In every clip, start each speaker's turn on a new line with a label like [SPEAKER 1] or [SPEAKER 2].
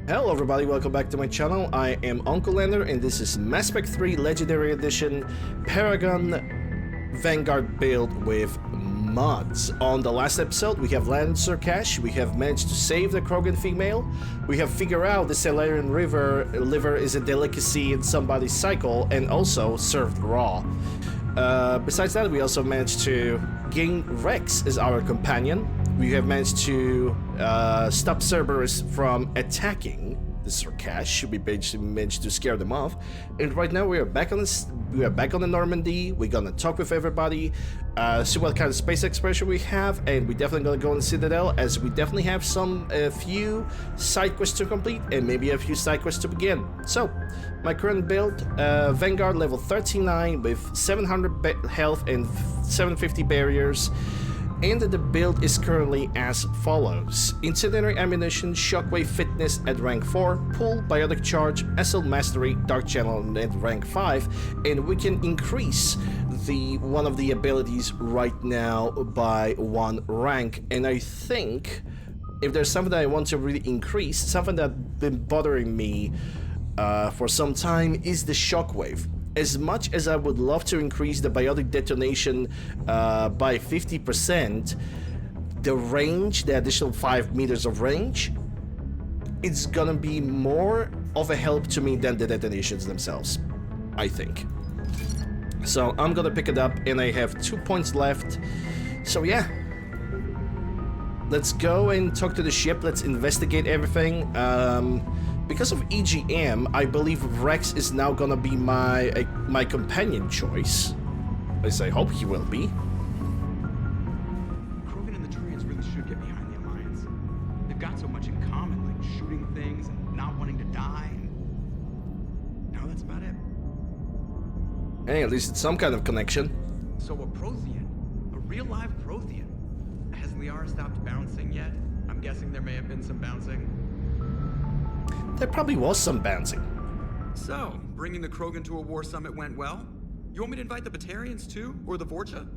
[SPEAKER 1] Hello everybody, welcome back to my channel. I am Uncle Lander and this is Mass Effect 3 Legendary Edition Paragon Vanguard build with mods. On the last episode we have landed Surcash, we have managed to save the Krogan female, we have figured out the Salarian liver is a delicacy in somebody's cycle and also served raw. Besides that, we also managed to gain Rex as our companion. We have managed to stop Cerberus from attacking the Surcash. We basically managed to scare them off. And right now we are back on the Normandy. We're gonna talk with everybody, see what kind of space exploration we have, and we're definitely gonna go on the Citadel, as we definitely have a few side quests to complete and maybe a few side quests to begin. So, my current build, Vanguard level 39 with 700 health and 750 barriers. And the build is currently as follows: Incendiary Ammunition, Shockwave Fitness at rank 4, Pull, Biotic Charge, SL Mastery, Dark Channel at rank 5, and we can increase one of the abilities right now by 1 rank. And I think if there's something that I want to really increase, something that's been bothering me for some time, is the Shockwave. As much as I would love to increase the biotic detonation by 50%, the range, the additional 5 meters of range, it's gonna be more of a help to me than the detonations themselves, I think. So I'm gonna pick it up, and I have 2 points left. So yeah, let's go and talk to the ship. Let's investigate everything. Because of EGM, I believe Rex is now gonna be my companion choice. At least I hope he will be.
[SPEAKER 2] Krogan and the Turians really should get behind the Alliance. They've got so much in common, like shooting things and not wanting to die. And now that's about it.
[SPEAKER 1] Hey, at least it's some kind of connection.
[SPEAKER 2] So a Prothean, a real live Prothean. Has Liara stopped bouncing yet? I'm guessing there may have been some bouncing.
[SPEAKER 1] There probably was some bouncing.
[SPEAKER 2] So, bringing the Krogan to a war summit went well? You want me to invite the Batarians too? Or the Vorcha?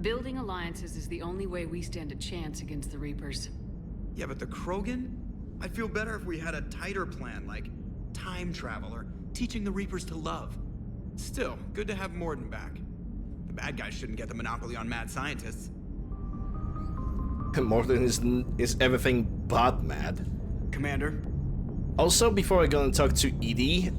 [SPEAKER 3] Building alliances is the only way we stand a chance against the Reapers.
[SPEAKER 2] Yeah, but the Krogan? I'd feel better if we had a tighter plan, like time travel or teaching the Reapers to love. Still, good to have Morden back. The bad guys shouldn't get the monopoly on mad scientists.
[SPEAKER 1] Morden is everything but mad.
[SPEAKER 2] Commander?
[SPEAKER 1] Also, before I go and talk to Edie,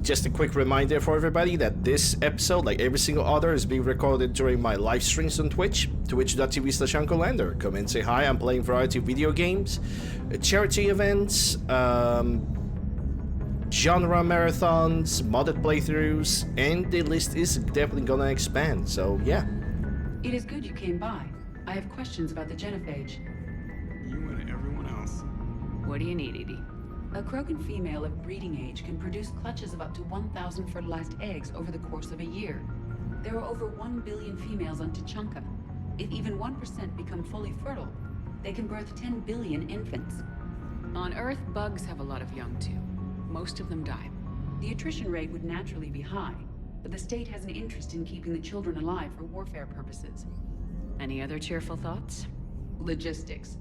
[SPEAKER 1] just a quick reminder for everybody that this episode, like every single other, is being recorded during my live streams on Twitch, twitch.tv/UncleLander. Come and say hi. I'm playing variety of video games, charity events, genre marathons, modded playthroughs, and the list is definitely gonna expand, so yeah.
[SPEAKER 4] It is good you came by. I have questions about the genophage.
[SPEAKER 2] You and everyone else.
[SPEAKER 3] What do you need, Edie?
[SPEAKER 4] A Krogan female of breeding age can produce clutches of up to 1,000 fertilized eggs over the course of a year. There are over 1 billion females on Tuchanka. If even 1% become fully fertile, they can birth 10 billion infants.
[SPEAKER 3] On Earth, bugs have a lot of young too. Most of them die.
[SPEAKER 4] The attrition rate would naturally be high, but the state has an interest in keeping the children alive for warfare purposes.
[SPEAKER 3] Any other cheerful thoughts?
[SPEAKER 4] Logistics.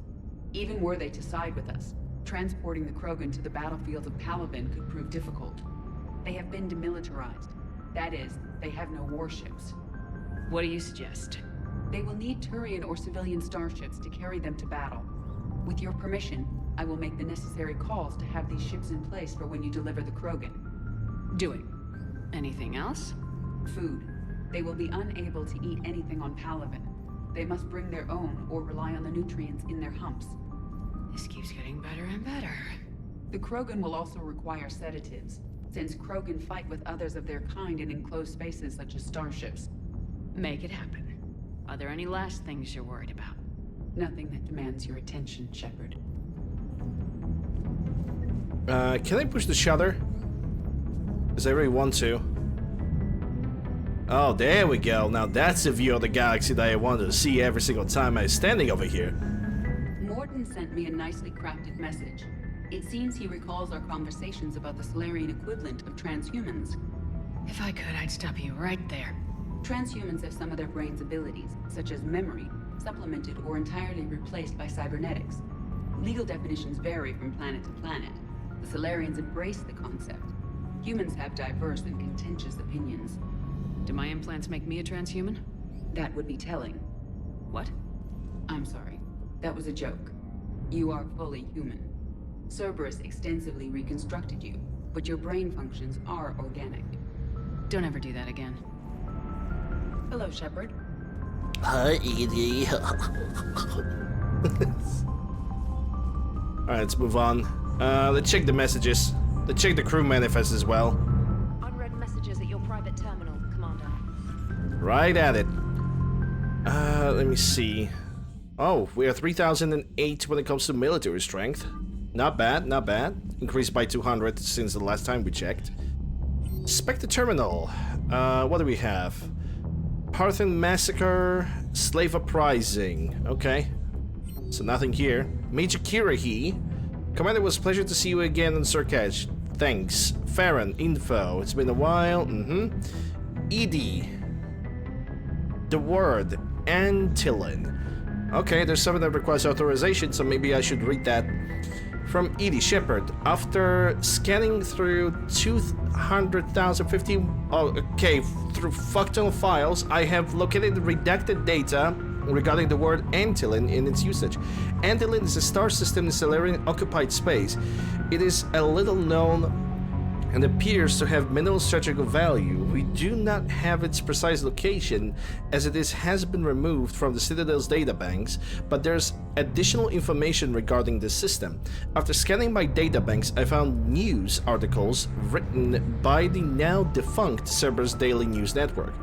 [SPEAKER 4] Even were they to side with us, transporting the Krogan to the battlefields of Palaven could prove difficult. They have been demilitarized. That is, they have no warships.
[SPEAKER 3] What do you suggest?
[SPEAKER 4] They will need Turian or civilian starships to carry them to battle. With your permission, I will make the necessary calls to have these ships in place for when you deliver the Krogan.
[SPEAKER 3] Do it. Anything else?
[SPEAKER 4] Food. They will be unable to eat anything on Palaven. They must bring their own or rely on the nutrients in their humps.
[SPEAKER 3] This keeps getting better and better.
[SPEAKER 4] The Krogan will also require sedatives, since Krogan fight with others of their kind in enclosed spaces such as starships.
[SPEAKER 3] Make it happen. Are there any last things you're worried about?
[SPEAKER 4] Nothing that demands your attention, Shepard.
[SPEAKER 1] Can I push the shutter? Because I really want to. Oh, there we go. Now that's a view of the galaxy that I wanted to see every single time I was standing over here.
[SPEAKER 4] Morden sent me a nicely crafted message. It seems he recalls our conversations about the Salarian equivalent of transhumans.
[SPEAKER 3] If I could, I'd stop you right there.
[SPEAKER 4] Transhumans have some of their brain's abilities, such as memory, supplemented or entirely replaced by cybernetics. Legal definitions vary from planet to planet. The Solarians embrace the concept. Humans have diverse and contentious opinions.
[SPEAKER 3] Do my implants make me a transhuman?
[SPEAKER 4] That would be telling.
[SPEAKER 3] What?
[SPEAKER 4] I'm sorry. That was a joke. You are fully human. Cerberus extensively reconstructed you, but your brain functions are organic.
[SPEAKER 3] Don't ever do that again.
[SPEAKER 4] Hello, Shepard.
[SPEAKER 1] Hi, Edie. Alright, let's move on. Let's check the messages. Let's check the crew manifest as well.
[SPEAKER 5] Unread messages at your private terminal, Commander.
[SPEAKER 1] Right at it. Let me see. Oh, we are 3008 when it comes to military strength. Not bad, not bad. Increased by 200 since the last time we checked. Spectre Terminal. What do we have? Parthen Massacre, Slave Uprising. Okay. So nothing here. Major Kirahi. Commander, it was a pleasure to see you again on Surkaj. Thanks. Farron, info. It's been a while. Edie. The word. Antillin. Okay, there's something that requires authorization, so maybe I should read that. From Edie Shepard. After scanning through 200,050... Oh, okay. Through fuck-ton of files, I have located redacted data regarding the word Antillin in its usage. Antillin is a star system in Solarian occupied space. It is a little known and appears to have minimal strategic value. We do not have its precise location, as it has been removed from the Citadel's databanks, but there's additional information regarding the system. After scanning my databanks, I found news articles written by the now defunct Cerberus Daily News Network.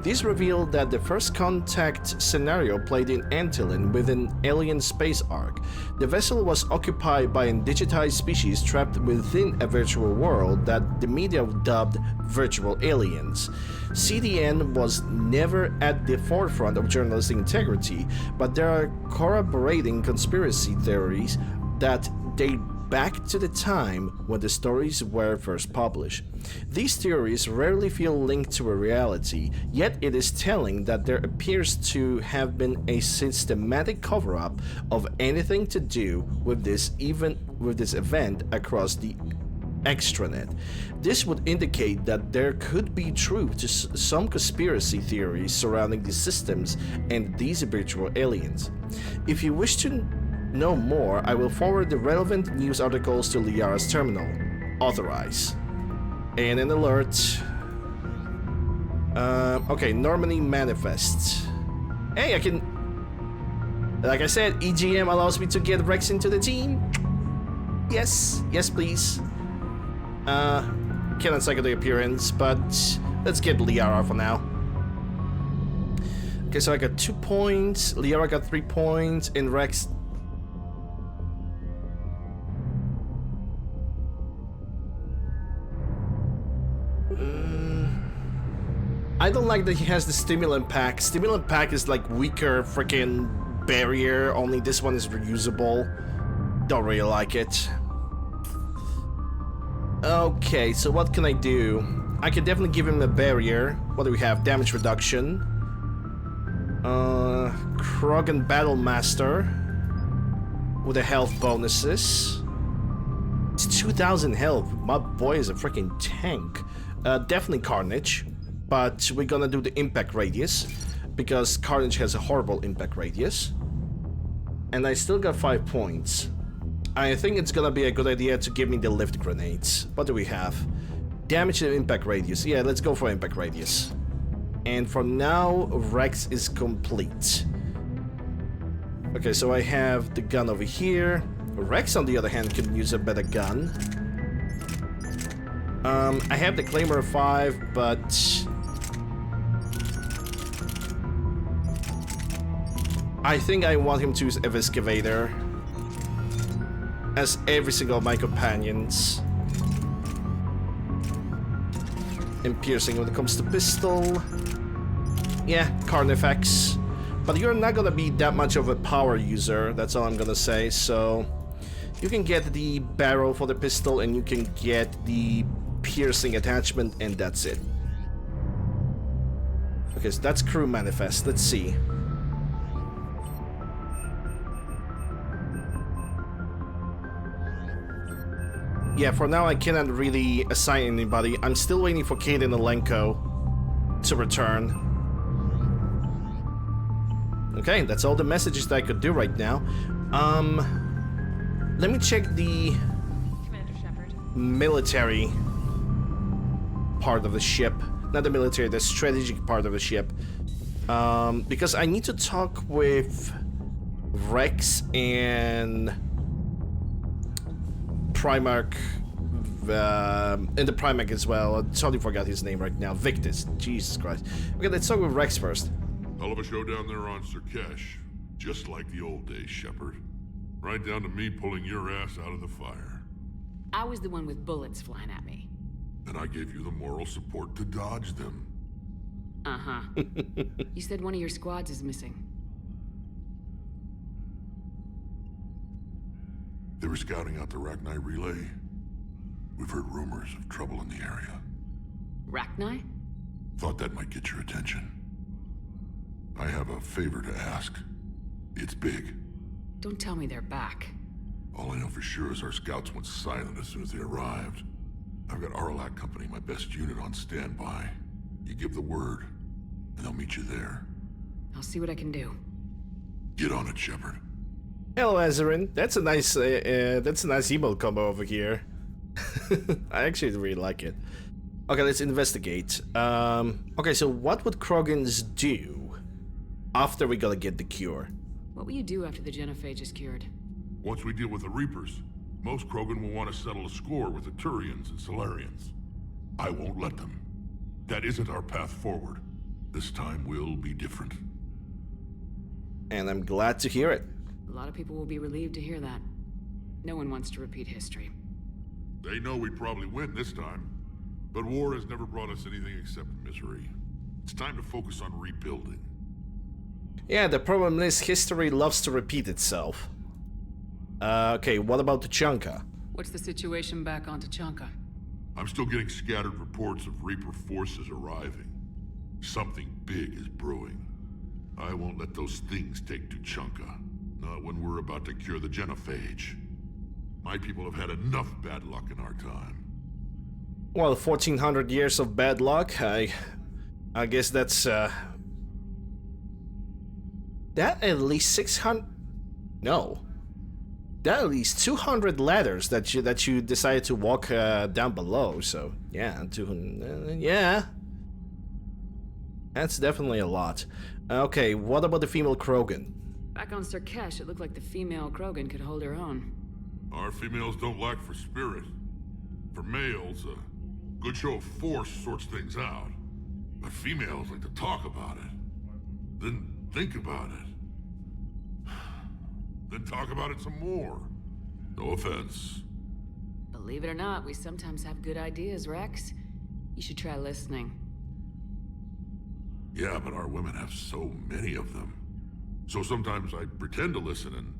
[SPEAKER 1] These reveal that the first contact scenario played in Antillin with an alien space ark. The vessel was occupied by a digitized species trapped within a virtual world that the media dubbed virtual aliens. CDN was never at the forefront of journalistic integrity, but there are corroborating conspiracy theories that date back to the time when the stories were first published. These theories rarely feel linked to a reality, yet it is telling that there appears to have been a systematic cover-up of anything to do with this event across the extranet. This would indicate that there could be truth to some conspiracy theories surrounding these systems and these virtual aliens. If you wish to know more, I will forward the relevant news articles to Liara's terminal. Authorize. And an alert. Okay, Normandy manifest. Hey, I can... Like I said, EGM allows me to get Rex into the team. Yes, yes please. Cannot cycle the appearance, but let's get Liara for now. Okay, so I got 2 points, Liara got 3 points, and Rex... I don't like that he has the stimulant pack. Stimulant pack is like weaker freaking barrier, only this one is reusable. Don't really like it. Okay, so what can I do? I can definitely give him a barrier. What do we have? Damage reduction. Krogan Battle Master with the health bonuses. It's 2,000 health. My boy is a freaking tank. Definitely Carnage, but we're gonna do the impact radius because Carnage has a horrible impact radius. And I still got 5 points. I think it's gonna be a good idea to give me the lift grenades. What do we have? Damage and impact radius. Yeah, let's go for impact radius. And for now, Rex is complete. Okay, so I have the gun over here. Rex, on the other hand, can use a better gun. I have the Claymore 5, but... I think I want him to use Excavator. As every single of my companions. And piercing when it comes to pistol. Yeah, Carnifex. But you're not gonna be that much of a power user, that's all I'm gonna say, so... You can get the barrel for the pistol and you can get the piercing attachment and that's it. Okay, so that's crew manifest, let's see. Yeah, for now I cannot really assign anybody. I'm still waiting for Kate and Alenko to return. Okay, that's all the messages that I could do right now. Let me check the
[SPEAKER 5] Commander Shepard.
[SPEAKER 1] military part of the ship. Not the military, the strategic part of the ship. Because I need to talk with Rex and Primarch, and the Primarch as well. I totally forgot his name right now. Victus. Jesus Christ. Okay, let's talk with Rex first.
[SPEAKER 6] Hell of a show down there on Sirkesh. Just like the old days, Shepard. Right down to me pulling your ass out of the fire.
[SPEAKER 3] I was the one with bullets flying at me.
[SPEAKER 6] And I gave you the moral support to dodge them.
[SPEAKER 3] Uh-huh. You said one of your squads is missing.
[SPEAKER 6] They were scouting out the Rachni relay. We've heard rumors of trouble in the area.
[SPEAKER 3] Rachni?
[SPEAKER 6] Thought that might get your attention. I have a favor to ask. It's big.
[SPEAKER 3] Don't tell me they're back.
[SPEAKER 6] All I know for sure is our scouts went silent as soon as they arrived. I've got Arlac Company, my best unit, on standby. You give the word, and they'll meet you there.
[SPEAKER 3] I'll see what I can do.
[SPEAKER 6] Get on it, Shepard.
[SPEAKER 1] Hello, Azarin. That's a nice emote combo over here. I actually really like it. Okay, let's investigate. Okay, so what would Krogans do after we gotta get the cure?
[SPEAKER 3] What will you do after the genophage is cured?
[SPEAKER 6] Once we deal with the Reapers, most Krogan will want to settle a score with the Turians and Solarians. I won't let them. That isn't our path forward. This time will be different.
[SPEAKER 1] And I'm glad to hear it.
[SPEAKER 3] A lot of people will be relieved to hear that. No one wants to repeat history.
[SPEAKER 6] They know we'd probably win this time, but war has never brought us anything except misery. It's time to focus on rebuilding.
[SPEAKER 1] Yeah, the problem is history loves to repeat itself. Okay, what about Tuchanka?
[SPEAKER 3] What's the situation back on Tuchanka?
[SPEAKER 6] I'm still getting scattered reports of Reaper forces arriving. Something big is brewing. I won't let those things take Tuchanka. Not when we're about to cure the genophage. My people have had enough bad luck in our time.
[SPEAKER 1] Well, 1400 years of bad luck, I guess that's, that at least 600... No. That at least 200 ladders that you decided to walk down below, so yeah, 200, yeah. That's definitely a lot. Okay, what about the female Krogan?
[SPEAKER 3] Back on Sirkesh, it looked like the female Krogan could hold her own.
[SPEAKER 6] Our females don't lack for spirit. For males, a good show of force sorts things out. But females like to talk about it. Then think about it. Then talk about it some more. No offense.
[SPEAKER 3] Believe it or not, we sometimes have good ideas, Rex. You should try listening.
[SPEAKER 6] Yeah, but our women have so many of them. So sometimes I pretend to listen and...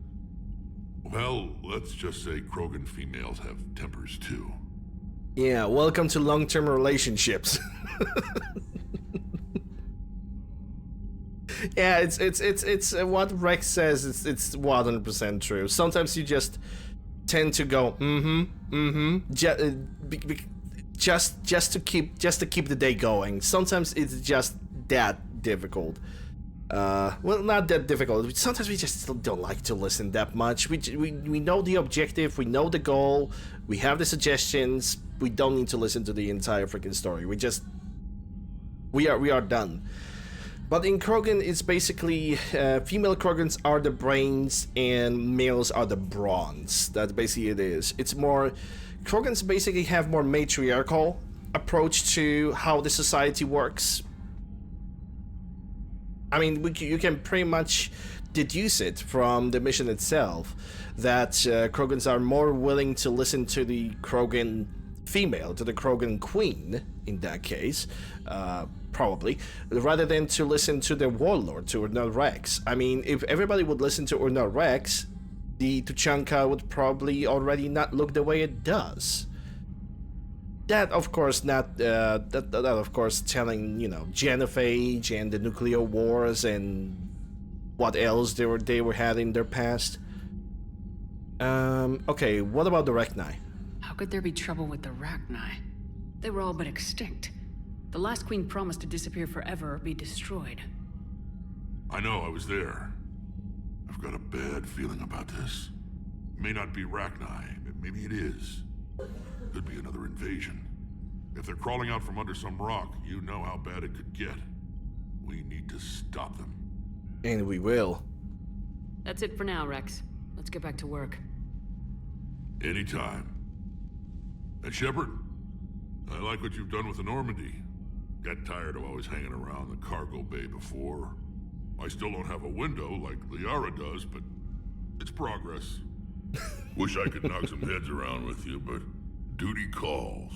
[SPEAKER 6] Well, let's just say Krogan females have tempers too.
[SPEAKER 1] Yeah, welcome to long-term relationships. Yeah, it's what Rex says. It's 100% true. Sometimes you just tend to go just to keep the day going. Sometimes it's just that difficult. Well, not that difficult. Sometimes we just don't like to listen that much. We know the objective, we know the goal, we have the suggestions. We don't need to listen to the entire freaking story. We are done. But in Krogan, it's basically female Krogans are the brains and males are the bronze. That's basically it is. It's more Krogans basically have more matriarchal approach to how the society works. I mean, you can pretty much deduce it from the mission itself that Krogans are more willing to listen to the Krogan female, to the Krogan queen in that case, probably, rather than to listen to the warlord, to Urnal Rex. I mean, if everybody would listen to Urnal Rex, the Tuchanka would probably already not look the way it does. That, of course, not that of course telling, you know, genophage and the nuclear wars and what else they were had in their past. Okay, what about the Rachni?
[SPEAKER 3] How could there be trouble with the Rachni? They were all but extinct. The last queen promised to disappear forever or be destroyed.
[SPEAKER 6] I know, I was there. I've got a bad feeling about this. May not be Rachni, maybe it is. Could be another invasion. If they're crawling out from under some rock, you know how bad it could get. We need to stop them.
[SPEAKER 1] And we will.
[SPEAKER 3] That's it for now, Rex. Let's get back to work.
[SPEAKER 6] Anytime. And Shepard, I like what you've done with the Normandy. Got tired of always hanging around the cargo bay before. I still don't have a window like Liara does, but it's progress. Wish I could knock some heads around with you, but duty calls.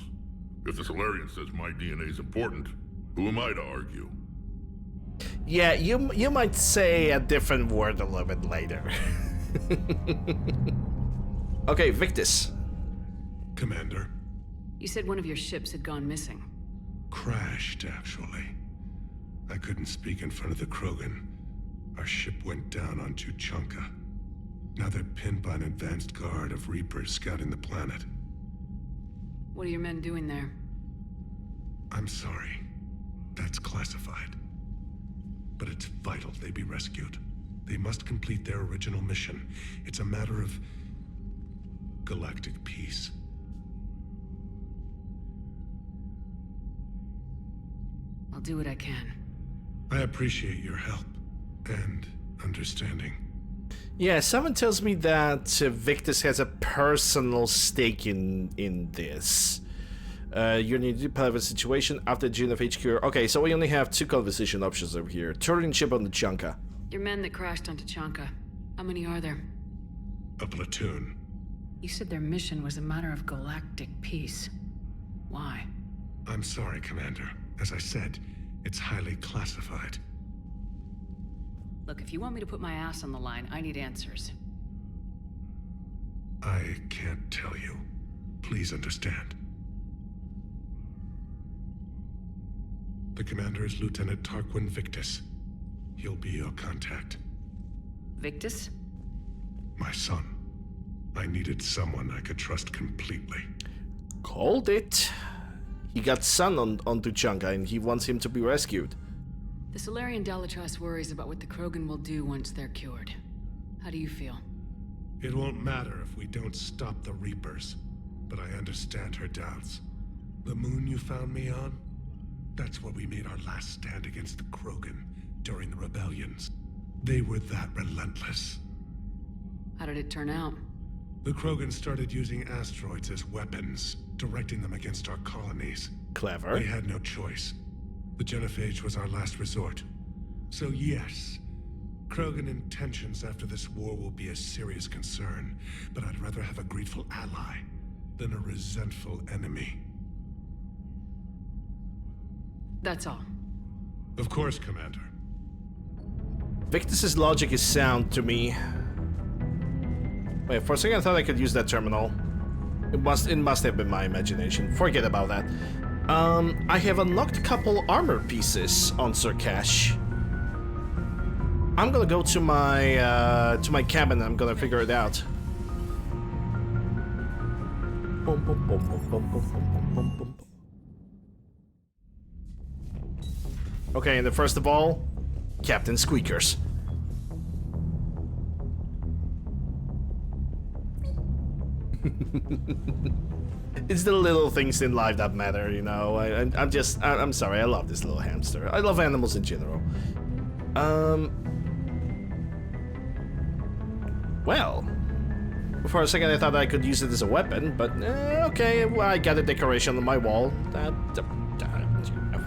[SPEAKER 6] If the Solarian says my DNA is important, who am I to argue?
[SPEAKER 1] Yeah, you might say a different word a little bit later. Okay, Victus.
[SPEAKER 7] Commander.
[SPEAKER 3] You said one of your ships had gone missing.
[SPEAKER 7] Crashed, actually. I couldn't speak in front of the Krogan. Our ship went down on Tuchanka. Now they're pinned by an advanced guard of Reapers scouting the planet.
[SPEAKER 3] What are your men doing there?
[SPEAKER 7] I'm sorry. That's classified. But it's vital they be rescued. They must complete their original mission. It's a matter of galactic peace.
[SPEAKER 3] I'll do what I can.
[SPEAKER 7] I appreciate your help and understanding.
[SPEAKER 1] Yeah, someone tells me that Victus has a personal stake in this. You need to have a situation after June of HQ. Okay, so we only have two conversation options over here. Turning ship on the Tuchanka.
[SPEAKER 3] Your men that crashed onto Tuchanka. How many are there?
[SPEAKER 7] A platoon.
[SPEAKER 3] You said their mission was a matter of galactic peace. Why?
[SPEAKER 7] I'm sorry, Commander. As I said, it's highly classified.
[SPEAKER 3] Look, if you want me to put my ass on the line, I need answers.
[SPEAKER 7] I can't tell you. Please understand. The commander is Lieutenant Tarquin Victus. He'll be your contact.
[SPEAKER 3] Victus?
[SPEAKER 7] My son. I needed someone I could trust completely.
[SPEAKER 1] Called it. He got son on Tuchanka and he wants him to be rescued.
[SPEAKER 3] The Solarian Dalatrass worries about what the Krogan will do once they're cured. How do you feel?
[SPEAKER 7] It won't matter if we don't stop the Reapers, but I understand her doubts. The moon you found me on? That's where we made our last stand against the Krogan during the rebellions. They were that relentless.
[SPEAKER 3] How did it turn out?
[SPEAKER 7] The Krogan started using asteroids as weapons, directing them against our colonies.
[SPEAKER 1] Clever.
[SPEAKER 7] We had no choice. The genophage was our last resort. So yes, Krogan intentions after this war will be a serious concern, but I'd rather have a grateful ally than a resentful enemy.
[SPEAKER 3] That's all.
[SPEAKER 7] Of course, Commander.
[SPEAKER 1] Victus's logic is sound to me. Wait, for a second I thought I could use that terminal. It must have been my imagination. Forget about that. I have unlocked a couple armor pieces on Surkash. I'm gonna go to my cabin and I'm gonna figure it out. Okay, and then first of all, Captain Squeakers. It's the little things in life that matter, you know. I'm sorry, I love this little hamster. I love animals in general. Well, for a second I thought I could use it as a weapon, but okay, well, I got a decoration on my wall.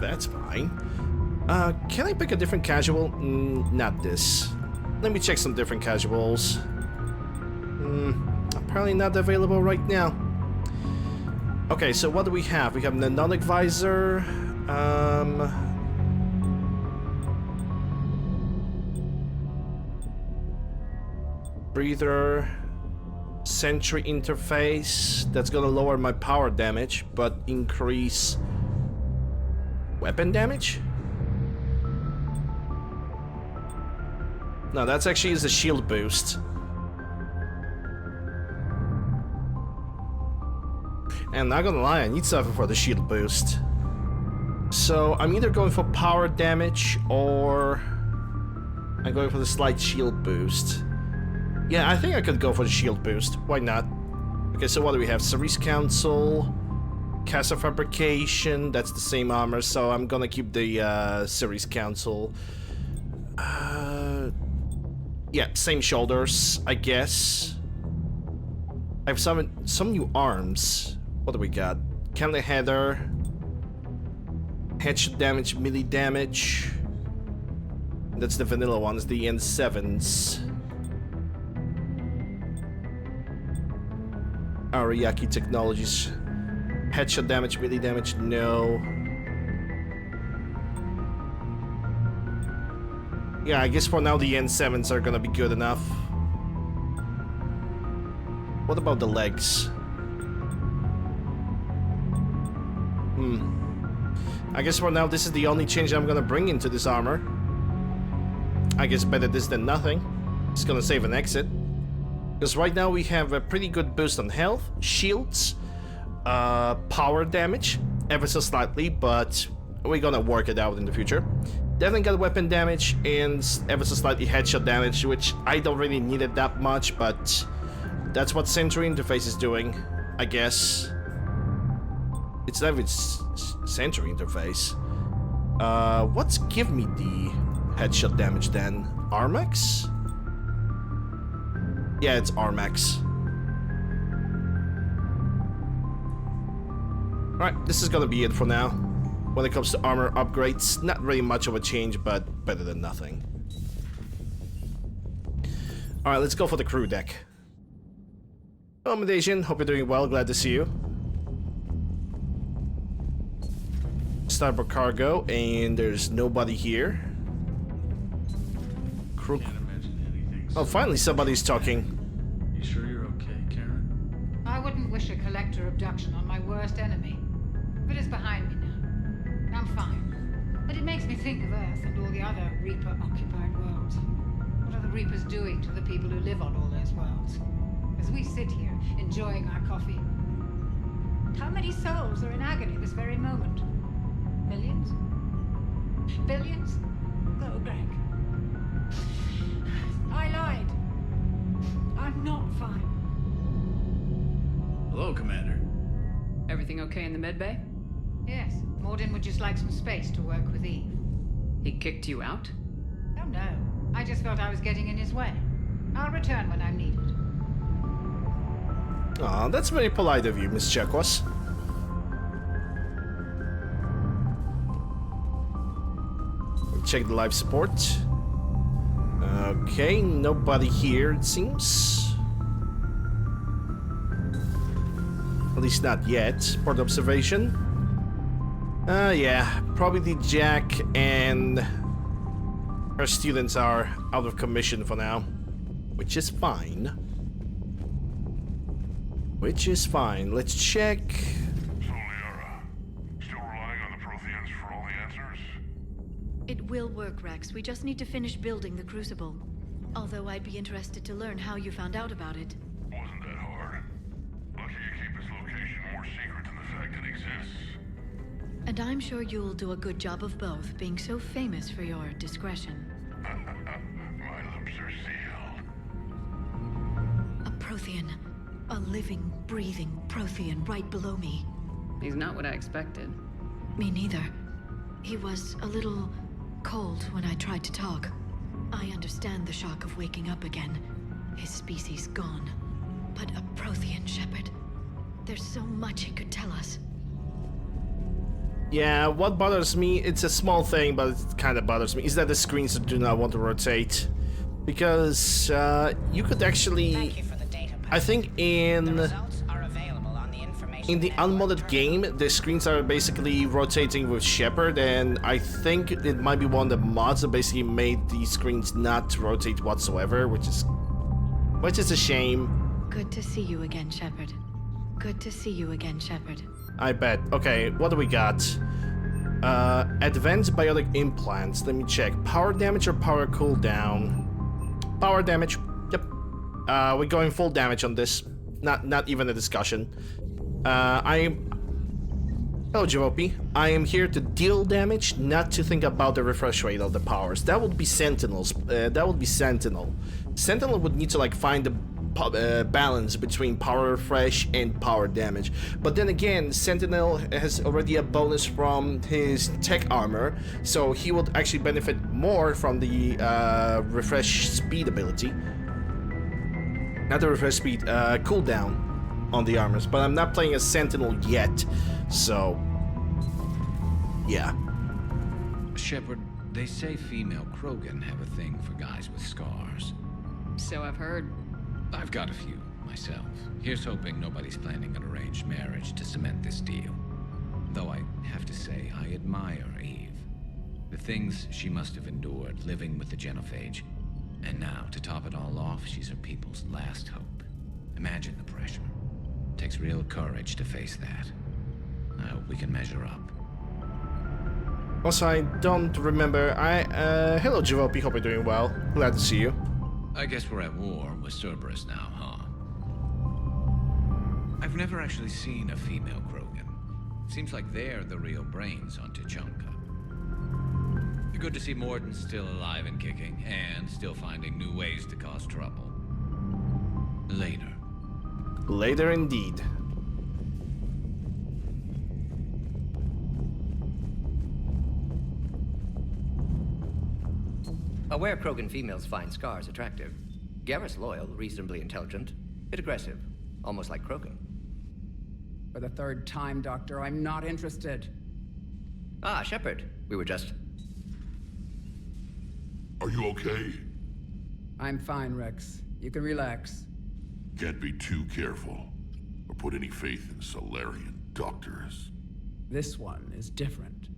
[SPEAKER 1] That's fine. Can I pick a different casual? Not this. Let me check some different casuals. Apparently not available right now. Okay, so what do we have? We have the Nonic Visor. Breather. Sentry interface. That's gonna lower my power damage, but increase weapon damage? No, that's actually is a shield boost. And not gonna lie, I need something for the shield boost. So I'm either going for power damage or I'm going for the slight shield boost. Yeah, I think I could go for the shield boost. Why not? Okay, so what do we have? Cerise Council, Castle Fabrication, that's the same armor, so I'm gonna keep the Cerise Council. Yeah, same shoulders, I guess. I have some new arms. What do we got? Cannon Header, headshot damage, melee damage. That's the vanilla ones, the N7s. Ariake Technologies. Headshot damage, melee damage, no. Yeah, I guess for now the N7s are gonna be good enough. What about the legs? I guess for now this is the only change I'm gonna bring into this armor. I guess better this than nothing. Just gonna save an exit. Because right now we have a pretty good boost on health, shields, power damage, ever so slightly, but we're gonna work it out in the future. Definitely got weapon damage and ever so slightly headshot damage, which I don't really need it that much, but that's what Sentry Interface is doing, I guess. It's not even Sentry Interface. What's give me the headshot damage then? Armax? Yeah, it's Armax. Alright, this is gonna be it for now. When it comes to armor upgrades, not really much of a change, but better than nothing. Alright, let's go for the crew deck. Accommodation, hope you're doing well, glad to see you. Starboard cargo, and there's nobody here. Crew. Oh, finally somebody's talking.
[SPEAKER 8] You sure you're okay, Karen?
[SPEAKER 9] I wouldn't wish a collector abduction on my worst enemy. But it's behind me now. I'm fine. But it makes me think of Earth and all the other Reaper-occupied worlds. What are the Reapers doing to the people who live on all those worlds? As we sit here, enjoying our coffee. How many souls are in agony this very moment? Millions? Billions? Oh, Greg. I lied. I'm not fine.
[SPEAKER 8] Hello, Commander.
[SPEAKER 3] Everything okay in the medbay?
[SPEAKER 9] Yes, Morden would just like some space to work with Eve.
[SPEAKER 3] He kicked you out?
[SPEAKER 9] Oh no, I just felt I was getting in his way. I'll return when I'm needed.
[SPEAKER 1] Aw, that's very polite of you, Miss Chekwas. Check the life support. Okay, nobody here, it seems. At least not yet. Port observation. Yeah, probably the Jack and her students are out of commission for now. Which is fine. Which is fine. Let's check.
[SPEAKER 6] So, Liara, still relying on the Protheans for all the answers?
[SPEAKER 5] It will work, Rex. We just need to finish building the Crucible. Although I'd be interested to learn how you found out about it.
[SPEAKER 6] Wasn't that hard. Lucky you keep its location more secret than the fact it exists.
[SPEAKER 5] And I'm sure you'll do a good job of both, being so famous for your discretion.
[SPEAKER 6] My lips are sealed.
[SPEAKER 5] A Prothean. A living, breathing Prothean right below me.
[SPEAKER 3] He's not what I expected.
[SPEAKER 5] Me neither. He was a little cold when I tried to talk. I understand the shock of waking up again. His species gone. But a Prothean, Shepard. There's so much he could tell us.
[SPEAKER 1] Yeah, what bothers me, it's a small thing, but it kind of bothers me, is that the screens do not want to rotate. Because you could actually... I think in the unmodded game, the screens are basically rotating with Shepard, and I think it might be one of the mods that basically made these screens not rotate whatsoever, which is a shame.
[SPEAKER 5] Good to see you again, Shepard. Good to see you again, Shepard.
[SPEAKER 1] I bet. Okay, what do we got? Advanced biotic implants. Let me check. Power damage or power cooldown? Power damage. Yep. We're going full damage on this. Not even a discussion. I am... Oh, Jivopi. I am here to deal damage, not to think about the refresh rate of the powers. That would be Sentinels. That would be Sentinel. Sentinel would need to like find the balance between power refresh and power damage. But then again, Sentinel has already a bonus from his tech armor, so he would actually benefit more from the refresh speed ability. Not the refresh speed, cooldown on the armors, but I'm not playing as Sentinel yet, so yeah.
[SPEAKER 10] Shepard, they say female Krogan have a thing for guys with scars.
[SPEAKER 3] So I've heard.
[SPEAKER 10] I've got a few myself. Here's hoping nobody's planning an arranged marriage to cement this deal. Though I have to say, I admire Eve. The things she must have endured living with the Genophage. And now, to top it all off, she's her people's last hope. Imagine the pressure. Takes real courage to face that. I hope we can measure up.
[SPEAKER 1] Also, I don't remember. Hello, Jivopi. Hope you're doing well. Glad to see you.
[SPEAKER 10] I guess we're at war with Cerberus now, huh? I've never actually seen a female Krogan. Seems like they're the real brains on Tuchanka. Good to see Morden's still alive and kicking, and still finding new ways to cause trouble. Later.
[SPEAKER 1] Later indeed.
[SPEAKER 11] Aware Krogan females find scars attractive. Garrus loyal, reasonably intelligent, bit aggressive, almost like Krogan.
[SPEAKER 12] For the third time, Doctor, I'm not interested.
[SPEAKER 11] Ah, Shepard. We were just...
[SPEAKER 6] Are you okay?
[SPEAKER 12] I'm fine, Rex. You can relax.
[SPEAKER 6] Can't be too careful, or put any faith in Solarian doctors.
[SPEAKER 12] This one is different.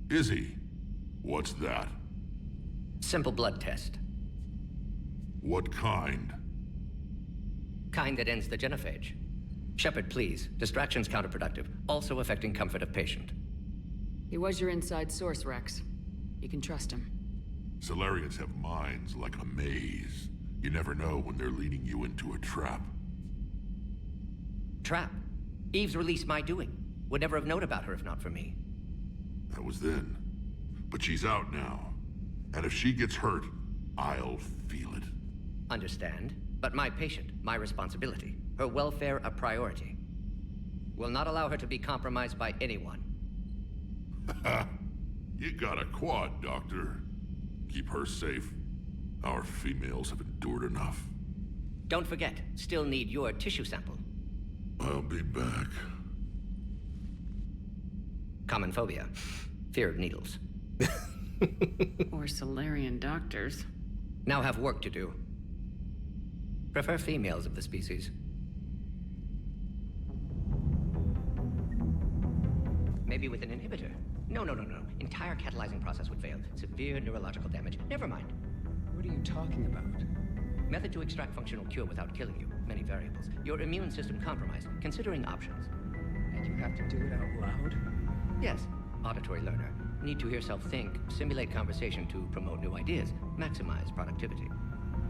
[SPEAKER 6] Is he? What's that?
[SPEAKER 11] Simple blood test.
[SPEAKER 6] What kind?
[SPEAKER 11] Kind that ends the genophage. Shepard, please. Distraction's counterproductive, also affecting comfort of patient.
[SPEAKER 3] He was your inside source, Rex. You can trust him.
[SPEAKER 6] Solarians have minds like a maze. You never know when they're leading you into a trap.
[SPEAKER 11] Trap? Eve's release my doing. Would never have known about her if not for me.
[SPEAKER 6] That was then. But she's out now. And if she gets hurt, I'll feel it.
[SPEAKER 11] Understand. But my patient, my responsibility. Her welfare a priority. Will not allow her to be compromised by anyone.
[SPEAKER 6] You got a quad, Doctor. Keep her safe. Our females have endured enough.
[SPEAKER 11] Don't forget, still need your tissue sample.
[SPEAKER 6] I'll be back.
[SPEAKER 11] Common phobia. Fear of needles.
[SPEAKER 3] Or Solarian doctors.
[SPEAKER 11] Now have work to do. Prefer females of the species. Maybe with an inhibitor. No. Entire catalyzing process would fail. Severe neurological damage. Never mind.
[SPEAKER 12] What are you talking about?
[SPEAKER 11] Method to extract functional cure without killing you. Many variables. Your immune system compromised. Considering options.
[SPEAKER 12] And you have to do it out loud?
[SPEAKER 11] Yes. Auditory learner. Need to hear self think. Simulate conversation to promote new ideas. Maximize productivity.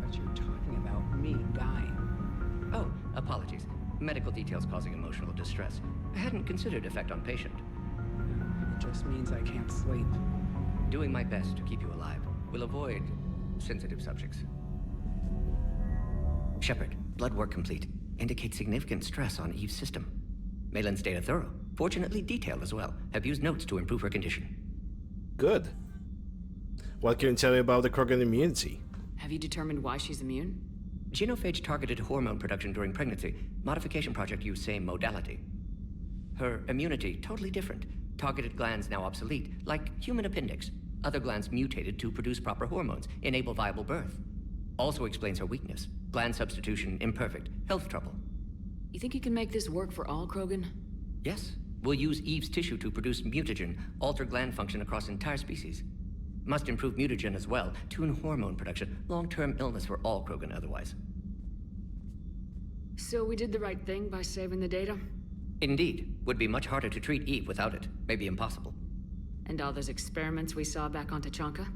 [SPEAKER 12] But you're talking about me dying.
[SPEAKER 11] Oh, apologies. Medical details causing emotional distress. I hadn't considered effect on patient.
[SPEAKER 12] It just means I can't sleep.
[SPEAKER 11] Doing my best to keep you alive. Will avoid sensitive subjects. Shepard, blood work complete. Indicates significant stress on Eve's system. Malin's data thorough. Fortunately detailed as well. Have used notes to improve her condition.
[SPEAKER 1] Good. What can you tell me about the Krogan immunity?
[SPEAKER 3] Have you determined why she's immune?
[SPEAKER 11] Genophage targeted hormone production during pregnancy. Modification project used same modality. Her immunity totally different. Targeted glands now obsolete, like human appendix. Other glands mutated to produce proper hormones, enable viable birth. Also explains her weakness. Gland substitution imperfect. Health trouble.
[SPEAKER 3] You think you can make this work for all Krogan?
[SPEAKER 11] Yes. We'll use Eve's tissue to produce mutagen, alter gland function across entire species. Must improve mutagen as well, tune hormone production, long-term illness for all Krogan otherwise.
[SPEAKER 3] So we did the right thing by saving the data?
[SPEAKER 11] Indeed. Would be much harder to treat Eve without it. Maybe impossible.
[SPEAKER 3] And all those experiments we saw back on Tuchanka?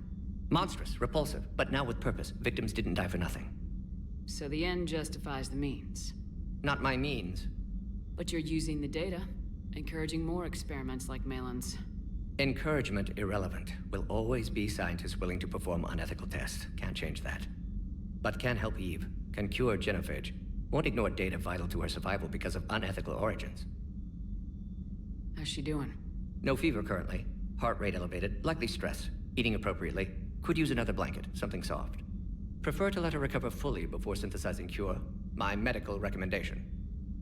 [SPEAKER 11] Monstrous, repulsive, but now with purpose. Victims didn't die for nothing.
[SPEAKER 3] So the end justifies the means.
[SPEAKER 11] Not my means.
[SPEAKER 3] But you're using the data, encouraging more experiments like Malin's.
[SPEAKER 11] Encouragement irrelevant. Will always be scientists willing to perform unethical tests. Can't change that. But can help Eve. Can cure genophage. Won't ignore data vital to her survival because of unethical origins.
[SPEAKER 3] How's she doing?
[SPEAKER 11] No fever currently. Heart rate elevated. Likely stress. Eating appropriately. Could use another blanket. Something soft. Prefer to let her recover fully before synthesizing cure. My medical recommendation.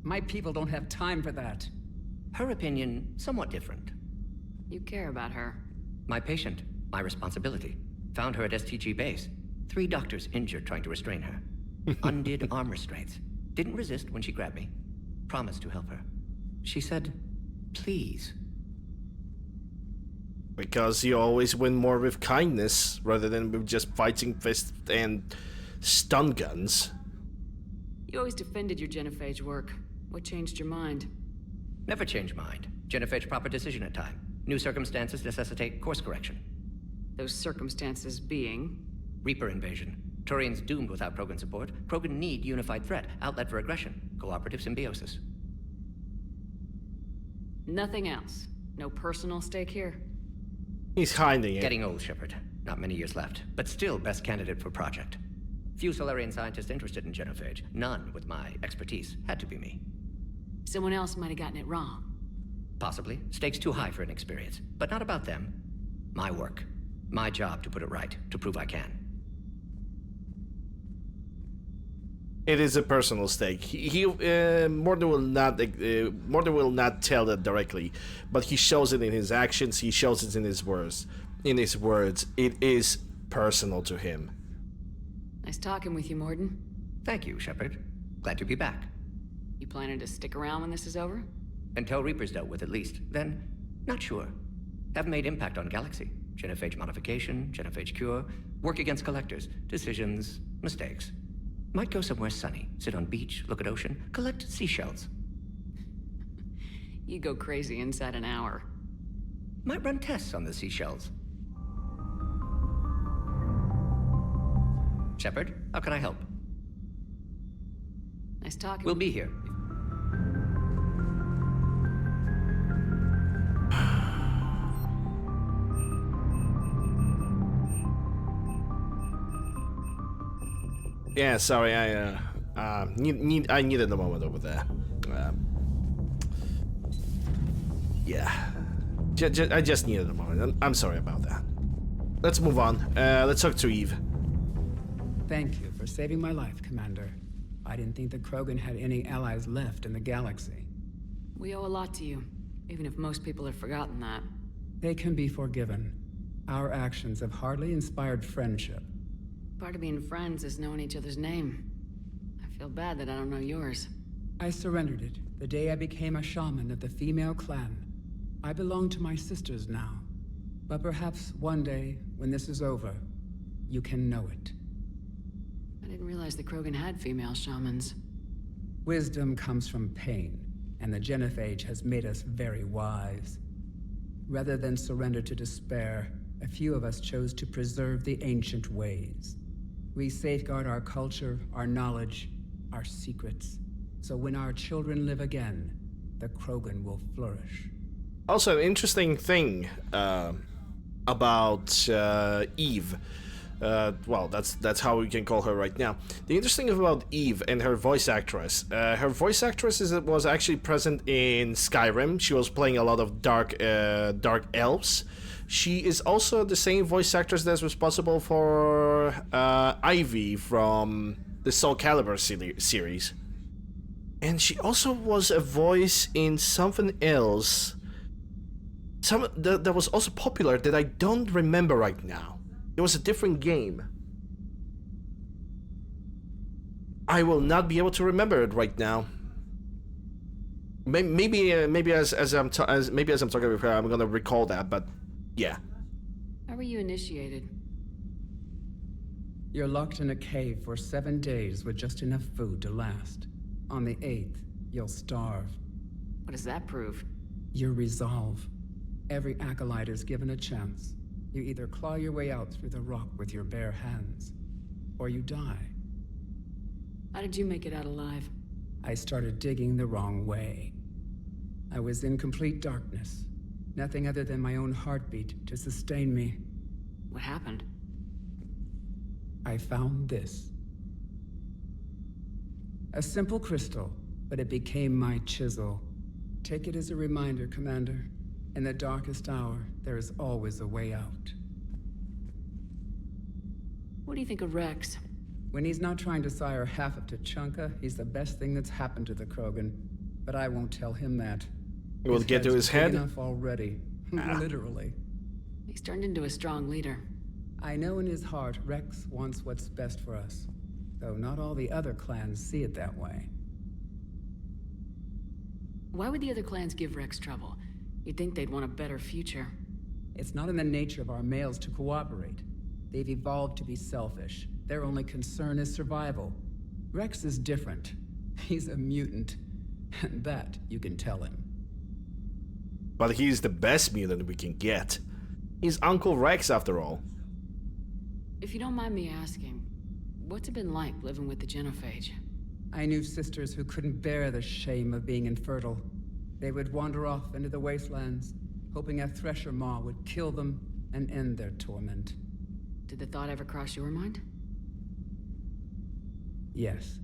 [SPEAKER 12] My people don't have time for that.
[SPEAKER 11] Her opinion, somewhat different.
[SPEAKER 3] You care about her.
[SPEAKER 11] My patient, my responsibility. Found her at STG base. 3 doctors injured trying to restrain her. Undid arm restraints. Didn't resist when she grabbed me. Promised to help her. She said, please.
[SPEAKER 1] Because you always win more with kindness rather than with just fighting fists and stun guns.
[SPEAKER 3] You always defended your genophage work. What changed your mind?
[SPEAKER 11] Never change mind. Genophage proper decision at time. New circumstances necessitate course correction.
[SPEAKER 3] Those circumstances being?
[SPEAKER 11] Reaper invasion. Turians doomed without Krogan support. Krogan need unified threat, outlet for aggression, cooperative symbiosis.
[SPEAKER 3] Nothing else. No personal stake here.
[SPEAKER 1] He's hiding it.
[SPEAKER 11] Getting old, Shepard. Not many years left, but still best candidate for project. Few Solarian scientists interested in genophage. None with my expertise. Had to be me.
[SPEAKER 3] Someone else might have gotten it wrong.
[SPEAKER 11] Possibly. Stakes too high for inexperience. But not about them. My work. My job to put it right, to prove I can.
[SPEAKER 1] It is a personal stake. Mordor will not tell that directly, but he shows it in his actions. He shows it in his words. It is personal to him.
[SPEAKER 3] Nice talking with you, Morden.
[SPEAKER 11] Thank you, Shepard. Glad to be back.
[SPEAKER 3] You planning to stick around when this is over?
[SPEAKER 11] Until Reaper's dealt with, at least. Then, not sure. Have made impact on Galaxy. Genophage modification, genophage cure, work against collectors, decisions, mistakes. Might go somewhere sunny, sit on beach, look at ocean, collect seashells.
[SPEAKER 3] You go crazy inside an hour.
[SPEAKER 11] Might run tests on the seashells. Shepard, how can I help?
[SPEAKER 3] Nice talking.
[SPEAKER 11] We'll be here.
[SPEAKER 1] Yeah, sorry, I needed a moment over there. Yeah, I just needed a moment. I'm sorry about that. Let's move on. Let's talk to Eve.
[SPEAKER 12] Thank you for saving my life, Commander. I didn't think the Krogan had any allies left in the galaxy.
[SPEAKER 3] We owe a lot to you, even if most people have forgotten that.
[SPEAKER 12] They can be forgiven. Our actions have hardly inspired friendship.
[SPEAKER 3] Part of being friends is knowing each other's name. I feel bad that I don't know yours.
[SPEAKER 12] I surrendered it the day I became a shaman of the female clan. I belong to my sisters now. But perhaps one day, when this is over, you can know it.
[SPEAKER 3] I didn't realize the Krogan had female shamans.
[SPEAKER 12] Wisdom comes from pain, and the genophage has made us very wise. Rather than surrender to despair, a few of us chose to preserve the ancient ways. We safeguard our culture, our knowledge, our secrets. So when our children live again, the Krogan will flourish.
[SPEAKER 1] Also, an interesting thing about Eve. Well, that's how we can call her right now. The interesting thing about Eve and her voice actress. Her voice actress was actually present in Skyrim. She was playing a lot of dark elves. She is also the same voice actress that's responsible for Ivy from the Soul Calibur series. And she also was a voice in something else. That was also popular that I don't remember right now. It was a different game. I will not be able to remember it right now. Maybe as I'm talking with her, I'm gonna recall that. But yeah.
[SPEAKER 3] How were you initiated?
[SPEAKER 12] You're locked in a cave for 7 days with just enough food to last. On the 8th, you'll starve.
[SPEAKER 3] What does that prove?
[SPEAKER 12] Your resolve. Every acolyte is given a chance. You either claw your way out through the rock with your bare hands, or you die.
[SPEAKER 3] How did you make it out alive?
[SPEAKER 12] I started digging the wrong way. I was in complete darkness. Nothing other than my own heartbeat to sustain me.
[SPEAKER 3] What happened?
[SPEAKER 12] I found this. A simple crystal, but it became my chisel. Take it as a reminder, Commander. In the darkest hour, there is always a way out.
[SPEAKER 3] What do you think of Rex?
[SPEAKER 12] When he's not trying to sire half of Tuchanka, he's the best thing that's happened to the Krogan. But I won't tell him that.
[SPEAKER 1] We'll get to his
[SPEAKER 12] big
[SPEAKER 1] head?
[SPEAKER 12] enough already. Literally.
[SPEAKER 3] He's turned into a strong leader.
[SPEAKER 12] I know in his heart Rex wants what's best for us. Though not all the other clans see it that way.
[SPEAKER 3] Why would the other clans give Rex trouble? You'd think they'd want a better future.
[SPEAKER 12] It's not in the nature of our males to cooperate. They've evolved to be selfish. Their only concern is survival. Rex is different. He's a mutant. And that you can tell him.
[SPEAKER 1] But he's the best mutant we can get. He's Uncle Rex after all.
[SPEAKER 3] If you don't mind me asking, what's it been like living with the Genophage?
[SPEAKER 12] I knew sisters who couldn't bear the shame of being infertile. They would wander off into the wastelands, hoping a thresher maw would kill them and end their torment.
[SPEAKER 3] Did the thought ever cross your mind?
[SPEAKER 12] Yes.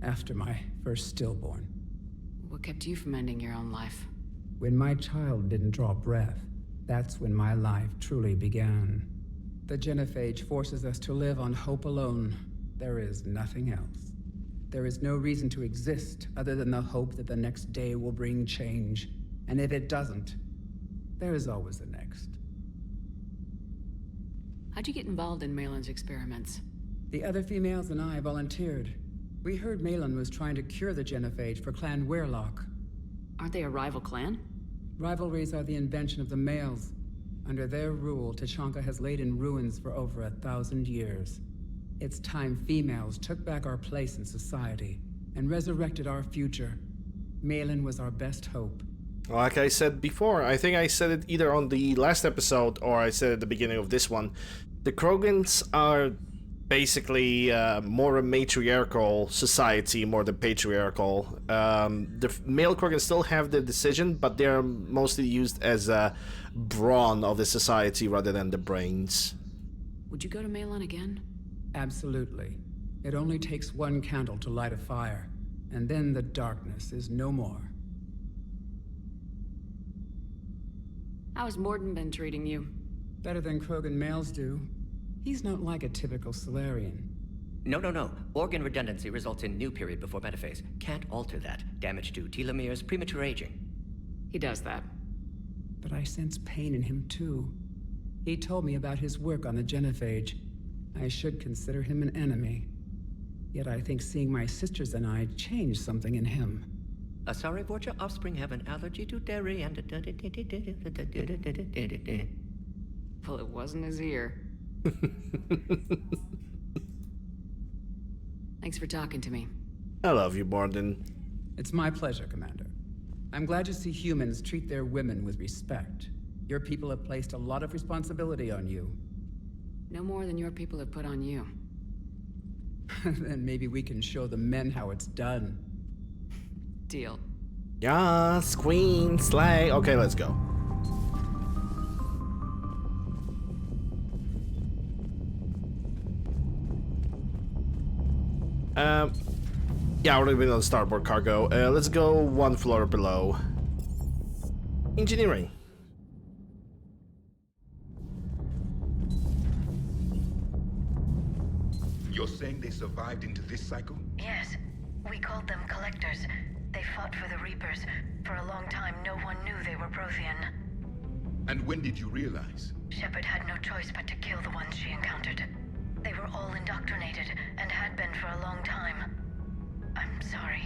[SPEAKER 12] After my first stillborn.
[SPEAKER 3] What kept you from ending your own life?
[SPEAKER 12] When my child didn't draw breath, that's when my life truly began. The Genophage forces us to live on hope alone. There is nothing else. There is no reason to exist other than the hope that the next day will bring change. And if it doesn't, there is always the next.
[SPEAKER 3] How'd you get involved in Malin's experiments?
[SPEAKER 12] The other females and I volunteered. We heard Malin was trying to cure the Genophage for Clan Weirlock.
[SPEAKER 3] Aren't they a rival clan?
[SPEAKER 12] Rivalries are the invention of the males. Under their rule, Tuchanka has laid in ruins for over 1,000 years. It's time females took back our place in society and resurrected our future. Malin was our best hope.
[SPEAKER 1] Like I said before, I think I said it either on the last episode or I said at the beginning of this one. The Krogans are basically more a matriarchal society more than patriarchal. The male Krogans still have the decision, but they're mostly used as a brawn of the society rather than the brains.
[SPEAKER 3] Would you go to Malin again?
[SPEAKER 12] Absolutely. It only takes one candle to light a fire, and then the darkness is no more.
[SPEAKER 3] How's Morden been treating you?
[SPEAKER 12] Better than Krogan males do. He's not like a typical Solarian.
[SPEAKER 11] No. Organ redundancy results in new period before metaphase. Can't alter that. Damage to telomeres, premature aging.
[SPEAKER 3] He does that.
[SPEAKER 12] But I sense pain in him too. He told me about his work on the Genophage. I should consider him an enemy. Yet I think seeing my sisters and I changed something in him.
[SPEAKER 11] Sorry, Borgia offspring have an allergy to dairy and...
[SPEAKER 3] Well, it wasn't his ear. Thanks for talking to me.
[SPEAKER 1] I love you, Morden.
[SPEAKER 12] It's my pleasure, Commander. I'm glad to see humans treat their women with respect. Your people have placed a lot of responsibility on you.
[SPEAKER 3] No more than your people have put on you.
[SPEAKER 12] Then maybe we can show the men how it's done.
[SPEAKER 3] Deal.
[SPEAKER 1] Yes, Queen, slay. Okay, let's go. Yeah, we're gonna be on starboard cargo. Let's go one floor below. Engineering.
[SPEAKER 13] You're saying they survived into this cycle?
[SPEAKER 5] Yes. We called them Collectors. They fought for the Reapers. For a long time, no one knew they were Prothean.
[SPEAKER 13] And when did you realize?
[SPEAKER 5] Shepard had no choice but to kill the ones she encountered. They were all indoctrinated, and had been for a long time. I'm sorry.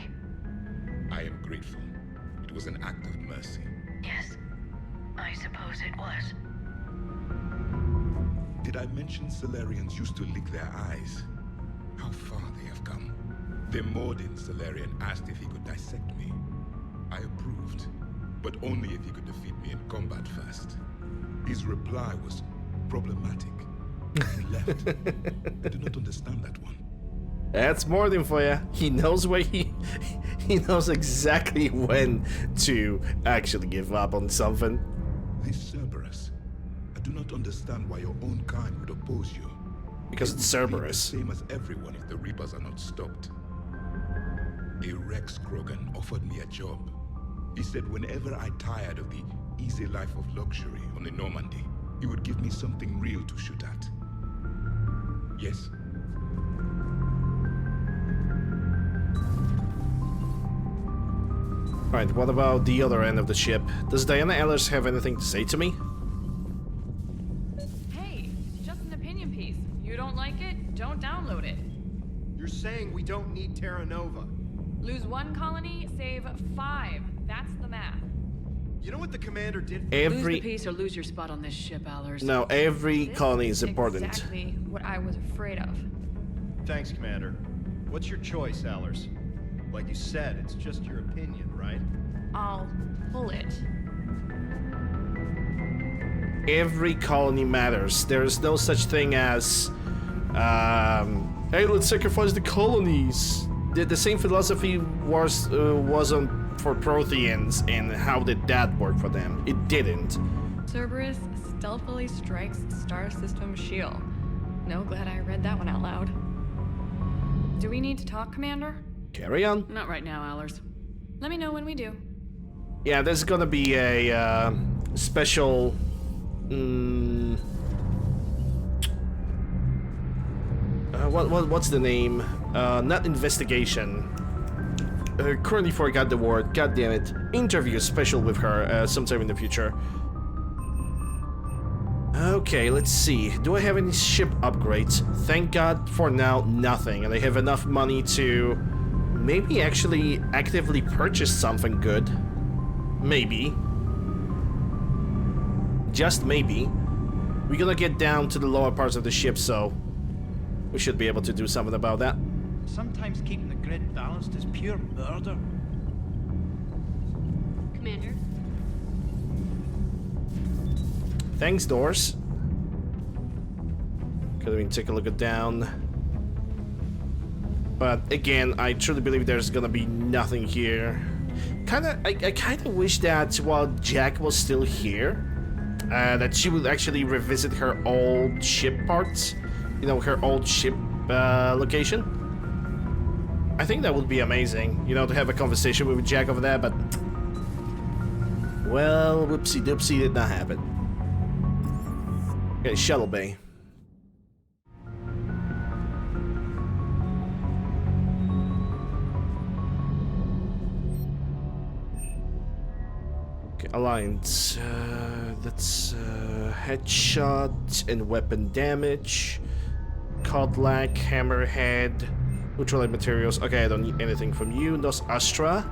[SPEAKER 13] I am grateful. It was an act of mercy.
[SPEAKER 5] Yes, I suppose it was.
[SPEAKER 13] Did I mention Solarians used to lick their eyes? How far they have come. The Morden Solarian asked if he could dissect me. I approved, but only if he could defeat me in combat first. His reply was problematic. He left. I do not understand that one.
[SPEAKER 1] That's Morden for you. He knows where he knows exactly when to actually give up on something.
[SPEAKER 13] This Cerberus, I do not understand why your own kind would oppose you.
[SPEAKER 1] Because it's
[SPEAKER 13] It would be
[SPEAKER 1] Cerberus.
[SPEAKER 13] the same as everyone if the Reapers are not stopped. A Rex Krogan offered me a job. He said whenever I tired of the easy life of luxury on the Normandy, he would give me something real to shoot at. Yes.
[SPEAKER 1] Alright, what about the other end of the ship? Does Diana Ellers have anything to say to me?
[SPEAKER 14] Hey, it's just an opinion piece. You don't like it? Don't download it.
[SPEAKER 15] You're saying we don't need Terra Nova.
[SPEAKER 14] Lose 1 colony, save 5. That's the math.
[SPEAKER 15] You know what the commander did?
[SPEAKER 3] Lose the piece or lose your spot on this ship, Allers.
[SPEAKER 1] No, every
[SPEAKER 14] This
[SPEAKER 1] colony is important.
[SPEAKER 14] Exactly what I was afraid of.
[SPEAKER 15] Thanks, Commander. What's your choice, Allers? Like you said, it's just your opinion, right?
[SPEAKER 14] I'll pull it.
[SPEAKER 1] Every colony matters. There's no such thing as, hey, let's sacrifice the colonies. The same philosophy was on for Protheans, and how did that work for them? It didn't.
[SPEAKER 14] Cerberus stealthily strikes Star System shield. No, glad I read that one out loud. Do we need to talk, Commander?
[SPEAKER 1] Carry on.
[SPEAKER 14] Not right now, Allers. Let me know when we do.
[SPEAKER 1] Yeah, there's gonna be a special. What's the name? Not investigation. Currently forgot the word. God damn it! Interview special with her sometime in the future. Okay, let's see. Do I have any ship upgrades? Thank God for now, nothing, and I have enough money to maybe actually actively purchase something good. Maybe. Just maybe. We're gonna get down to the lower parts of the ship, so we should be able to do something about that.
[SPEAKER 8] Sometimes keeping the grid balanced is pure murder.
[SPEAKER 16] Commander?
[SPEAKER 1] Thanks, doors. Could even take a look at down. But again, I truly believe there's gonna be nothing here. I kinda wish that while Jack was still here, that she would actually revisit her old ship parts. You know, her old ship location. I think that would be amazing, you know, to have a conversation with Jack over there, but... Well, whoopsie doopsie, did not happen. Okay, Shuttle Bay. Okay, Alliance. That's headshot and weapon damage. Codlac, Hammerhead, Ultralight materials. Okay, I don't need anything from you. Nos Astra.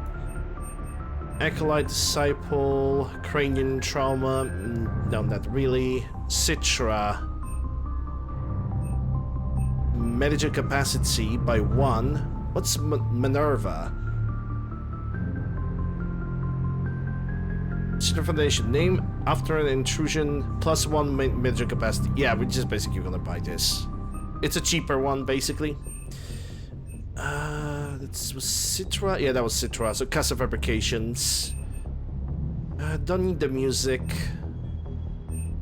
[SPEAKER 1] Acolyte, Disciple, Cranian Trauma. No, not really. Citra. Medical capacity by 1. What's Minerva? Citra Foundation. Name after an intrusion. +1 medical capacity. Yeah, we're just basically gonna buy this. It's a cheaper one, basically. That was Citra? Yeah, that was Citra. So, Casa Fabrications. Don't need the music.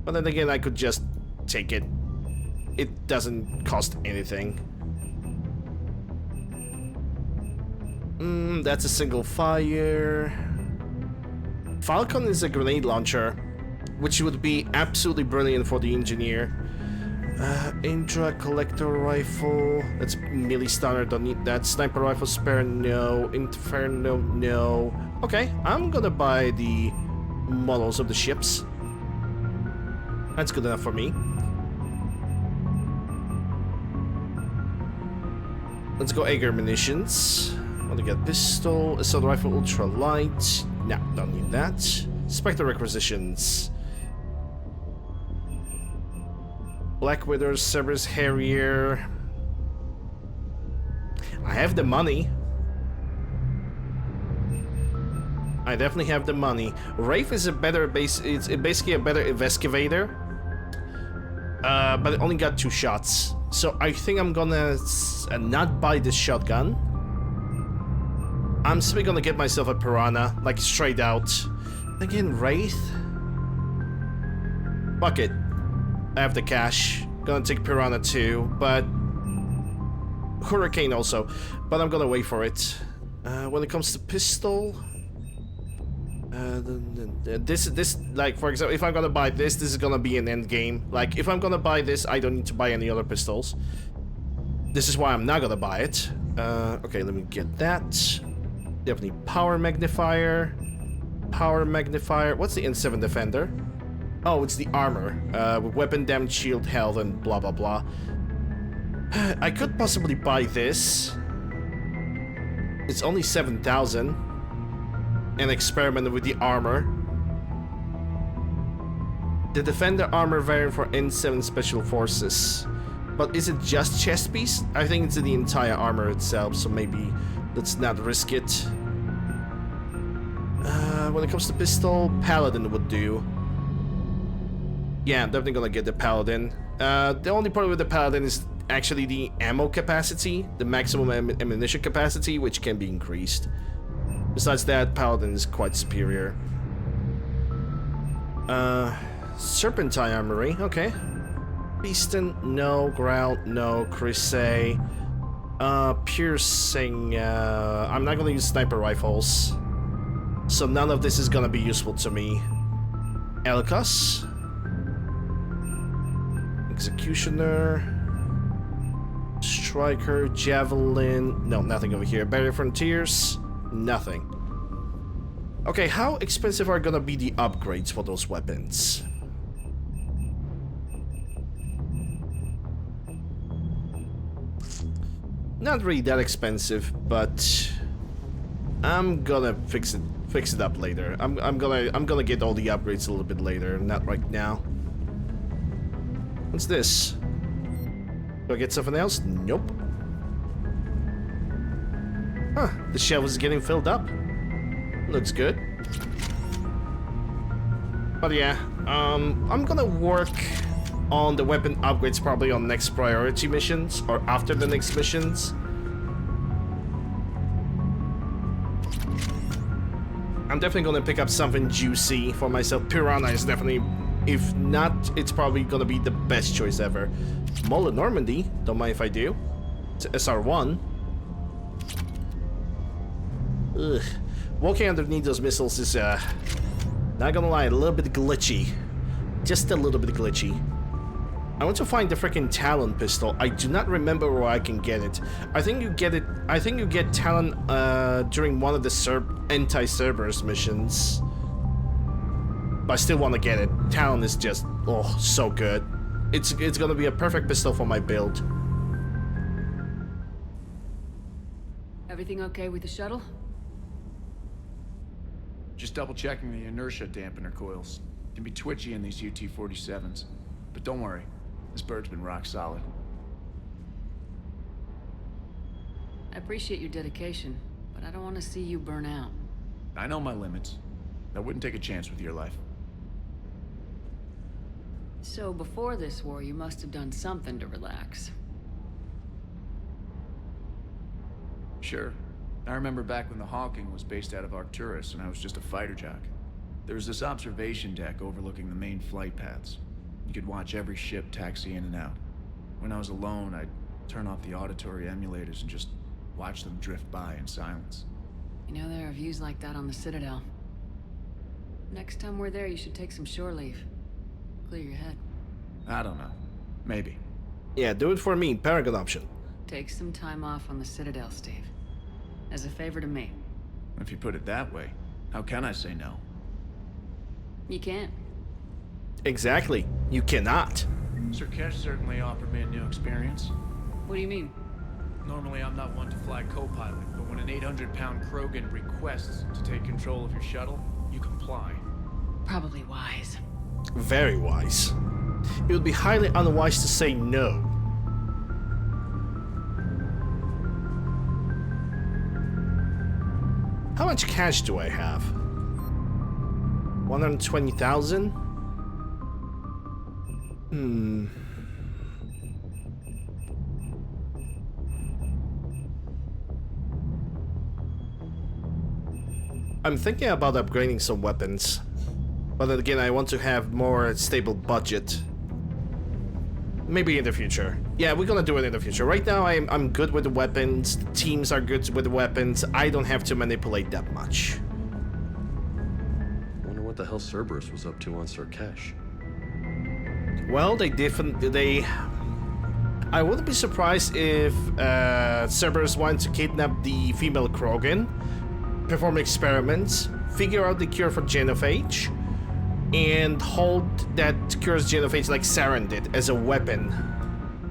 [SPEAKER 1] But then again, I could just take it. It doesn't cost anything. That's a single fire. Falcon is a grenade launcher, which would be absolutely brilliant for the engineer. Indra collector rifle. That's melee stunner, don't need that. Sniper rifle spare, no. Inferno, no. Okay, I'm gonna buy the models of the ships. That's good enough for me. Let's go Agar munitions. Want to get pistol, assault rifle, ultra light. No, don't need that. Spectre requisitions. Black Widow, Cerberus Harrier. I have the money. I definitely have the money. Wraith is a better base. It's basically a better investigator. But it only got 2 shots. So I think I'm gonna not buy this shotgun. I'm simply gonna get myself a piranha, like straight out. Again, Wraith? Fuck it. I have the cash. Gonna take piranha too, but Hurricane also. But I'm gonna wait for it. When it comes to pistol, this like for example, if I'm gonna buy this is gonna be an end game. Like if I'm gonna buy this, I don't need to buy any other pistols. This is why I'm not gonna buy it. Okay, let me get that. Definitely power magnifier. Power magnifier. What's the N7 Defender? Oh, it's the armor. With weapon damage, shield, health, and blah blah blah. I could possibly buy this. It's only 7,000. And experiment with the armor. The Defender armor variant for N7 Special Forces. But is it just chest piece? I think it's the entire armor itself, so maybe let's not risk it. When it comes to pistol, Paladin would do. Yeah, I'm definitely gonna get the Paladin. The only problem with the Paladin is actually the ammo capacity, the maximum ammunition capacity, which can be increased. Besides that, Paladin is quite superior. Serpentine Armory, okay. Beaston, no. Growl, no. Crusade. Piercing, I'm not gonna use sniper rifles. So none of this is gonna be useful to me. Elkos. Executioner. Striker, Javelin. No, nothing over here. Barrier Frontiers. Nothing. Okay, how expensive are gonna be the upgrades for those weapons? Not really that expensive, but I'm gonna fix it up later. I'm gonna get all the upgrades a little bit later, not right now. What's this? Do I get something else? Nope. Huh, the shelf is getting filled up. Looks good. But yeah, I'm gonna work on the weapon upgrades probably on next priority missions or after the next missions. I'm definitely gonna pick up something juicy for myself. Piranha is definitely, if not, it's probably gonna be the best choice ever. Mole of Normandy, don't mind if I do. It's SR1. Ugh. Walking underneath those missiles is, not gonna lie, a little bit glitchy. Just a little bit glitchy. I want to find the freaking Talon pistol. I do not remember where I can get it. I think you get it. I think you get Talon during one of the anti-Cerberus missions. But I still want to get it. Talon is just so good. It's gonna be a perfect pistol for my build.
[SPEAKER 3] Everything okay with the shuttle?
[SPEAKER 16] Just double checking the inertia dampener coils. Can be twitchy in these UT-47s. But don't worry, this bird's been rock solid.
[SPEAKER 3] I appreciate your dedication, but I don't want to see you burn out.
[SPEAKER 16] I know my limits. I wouldn't take a chance with your life.
[SPEAKER 3] So before this war, you must have done something to relax.
[SPEAKER 16] Sure. I remember back when the Hawking was based out of Arcturus and I was just a fighter jock. There was this observation deck overlooking the main flight paths. You could watch every ship taxi in and out. When I was alone, I'd turn off the auditory emulators and just watch them drift by in silence.
[SPEAKER 3] You know, there are views like that on the Citadel. Next time we're there, you should take some shore leave. Clear your head.
[SPEAKER 16] I don't know. Maybe.
[SPEAKER 1] Yeah, do it for me. Paragon option.
[SPEAKER 3] Take some time off on the Citadel, Steve. As a favor to me.
[SPEAKER 16] If you put it that way, how can I say no?
[SPEAKER 3] You can't.
[SPEAKER 1] Exactly. You cannot.
[SPEAKER 16] Sir Kesh certainly offered me a new experience.
[SPEAKER 3] What do you mean?
[SPEAKER 16] Normally I'm not one to fly co-pilot, but when an 800-pound Krogan requests to take control of your shuttle, you comply.
[SPEAKER 3] Probably wise.
[SPEAKER 1] Very wise. It would be highly unwise to say no. How much cash do I have? 120,000? I'm thinking about upgrading some weapons. But then again, I want to have more stable budget. Maybe in the future. Yeah, we're gonna do it in the future. Right now, I'm good with the weapons. The teams are good with the weapons. I don't have to manipulate that much.
[SPEAKER 17] Wonder what the hell Cerberus was up to on Surkesh.
[SPEAKER 1] Well, I wouldn't be surprised if Cerberus wanted to kidnap the female Krogan, perform experiments, figure out the cure for genophage, and hold that cures genophage like Saren did as a weapon.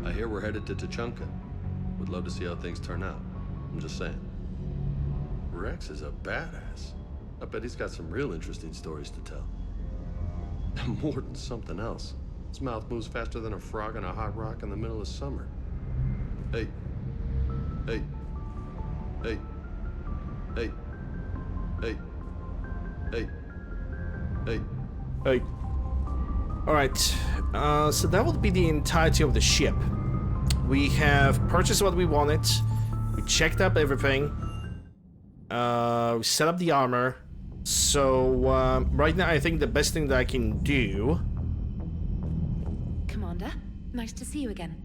[SPEAKER 17] I hear we're headed to Tuchanka. Would love to see how things turn out. I'm just saying. Rex is a badass. I bet he's got some real interesting stories to tell. More than something else. His mouth moves faster than a frog on a hot rock in the middle of summer. Hey. Hey. Hey. Hey. Hey. Hey. Hey.
[SPEAKER 1] Hey. Alright, so that would be the entirety of the ship. We have purchased what we wanted. We checked up everything. We set up the armor. So, right now I think the best thing that I can do...
[SPEAKER 5] Commander, nice to see you again.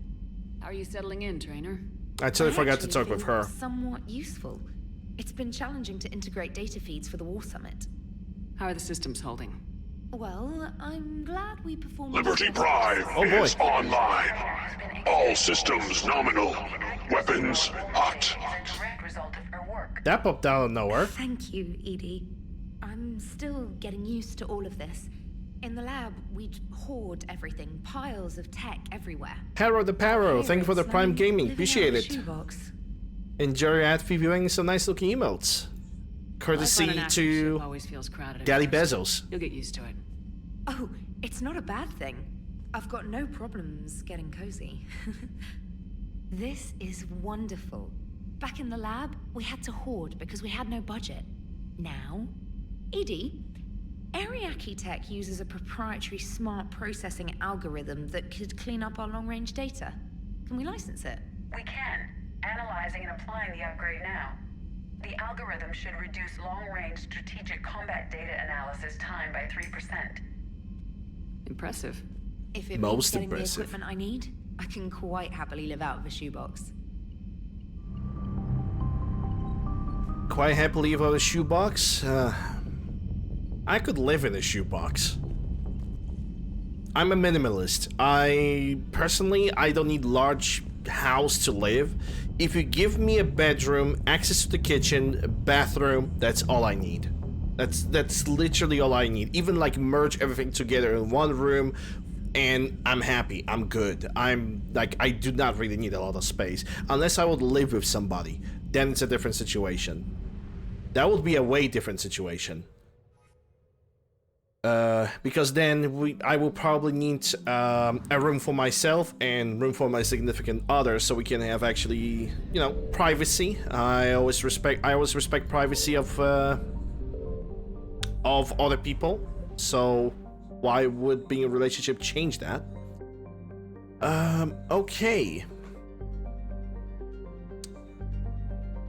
[SPEAKER 3] How are you settling in, trainer?
[SPEAKER 1] I totally forgot to talk with her.
[SPEAKER 5] Somewhat useful. It's been challenging to integrate data feeds for the War Summit.
[SPEAKER 3] How are the systems holding?
[SPEAKER 5] Well, I'm glad we performed...
[SPEAKER 6] Liberty Drive is online. All systems nominal. Weapons hot.
[SPEAKER 1] That popped out of nowhere.
[SPEAKER 5] Thank you, Edie. I'm still getting used to all of this. In the lab, we'd hoard everything, piles of tech everywhere.
[SPEAKER 1] Haro the Paro, thank you for the Prime Gaming, appreciate it. Enjoy your ad viewing some nice looking emotes. Courtesy to Daddy Bezos.
[SPEAKER 3] You'll get used to it.
[SPEAKER 5] Oh, it's not a bad thing. I've got no problems getting cozy. This is wonderful. Back in the lab, we had to hoard because we had no budget. Now, Edie, Ariake Tech uses a proprietary smart processing algorithm that could clean up our long-range data. Can we license it?
[SPEAKER 4] We can. Analyzing and applying the upgrade now. The algorithm should reduce long-range strategic combat data analysis time by 3%.
[SPEAKER 3] Impressive.
[SPEAKER 5] If it means getting the equipment I need, I can quite happily live out of a shoebox.
[SPEAKER 1] Quite happily about a shoebox? I could live in a shoebox. I'm a minimalist. I don't need large house to live. If you give me a bedroom, access to the kitchen, a bathroom, that's all I need. That's literally all I need. Even like merge everything together in one room and I'm happy. I'm good. I do not really need a lot of space. Unless I would live with somebody. Then it's a different situation. That would be a way different situation. Because then I will probably need a room for myself and room for my significant other, so we can have actually, you know, privacy. I always respect privacy of other people. So why would being in a relationship change that? Okay.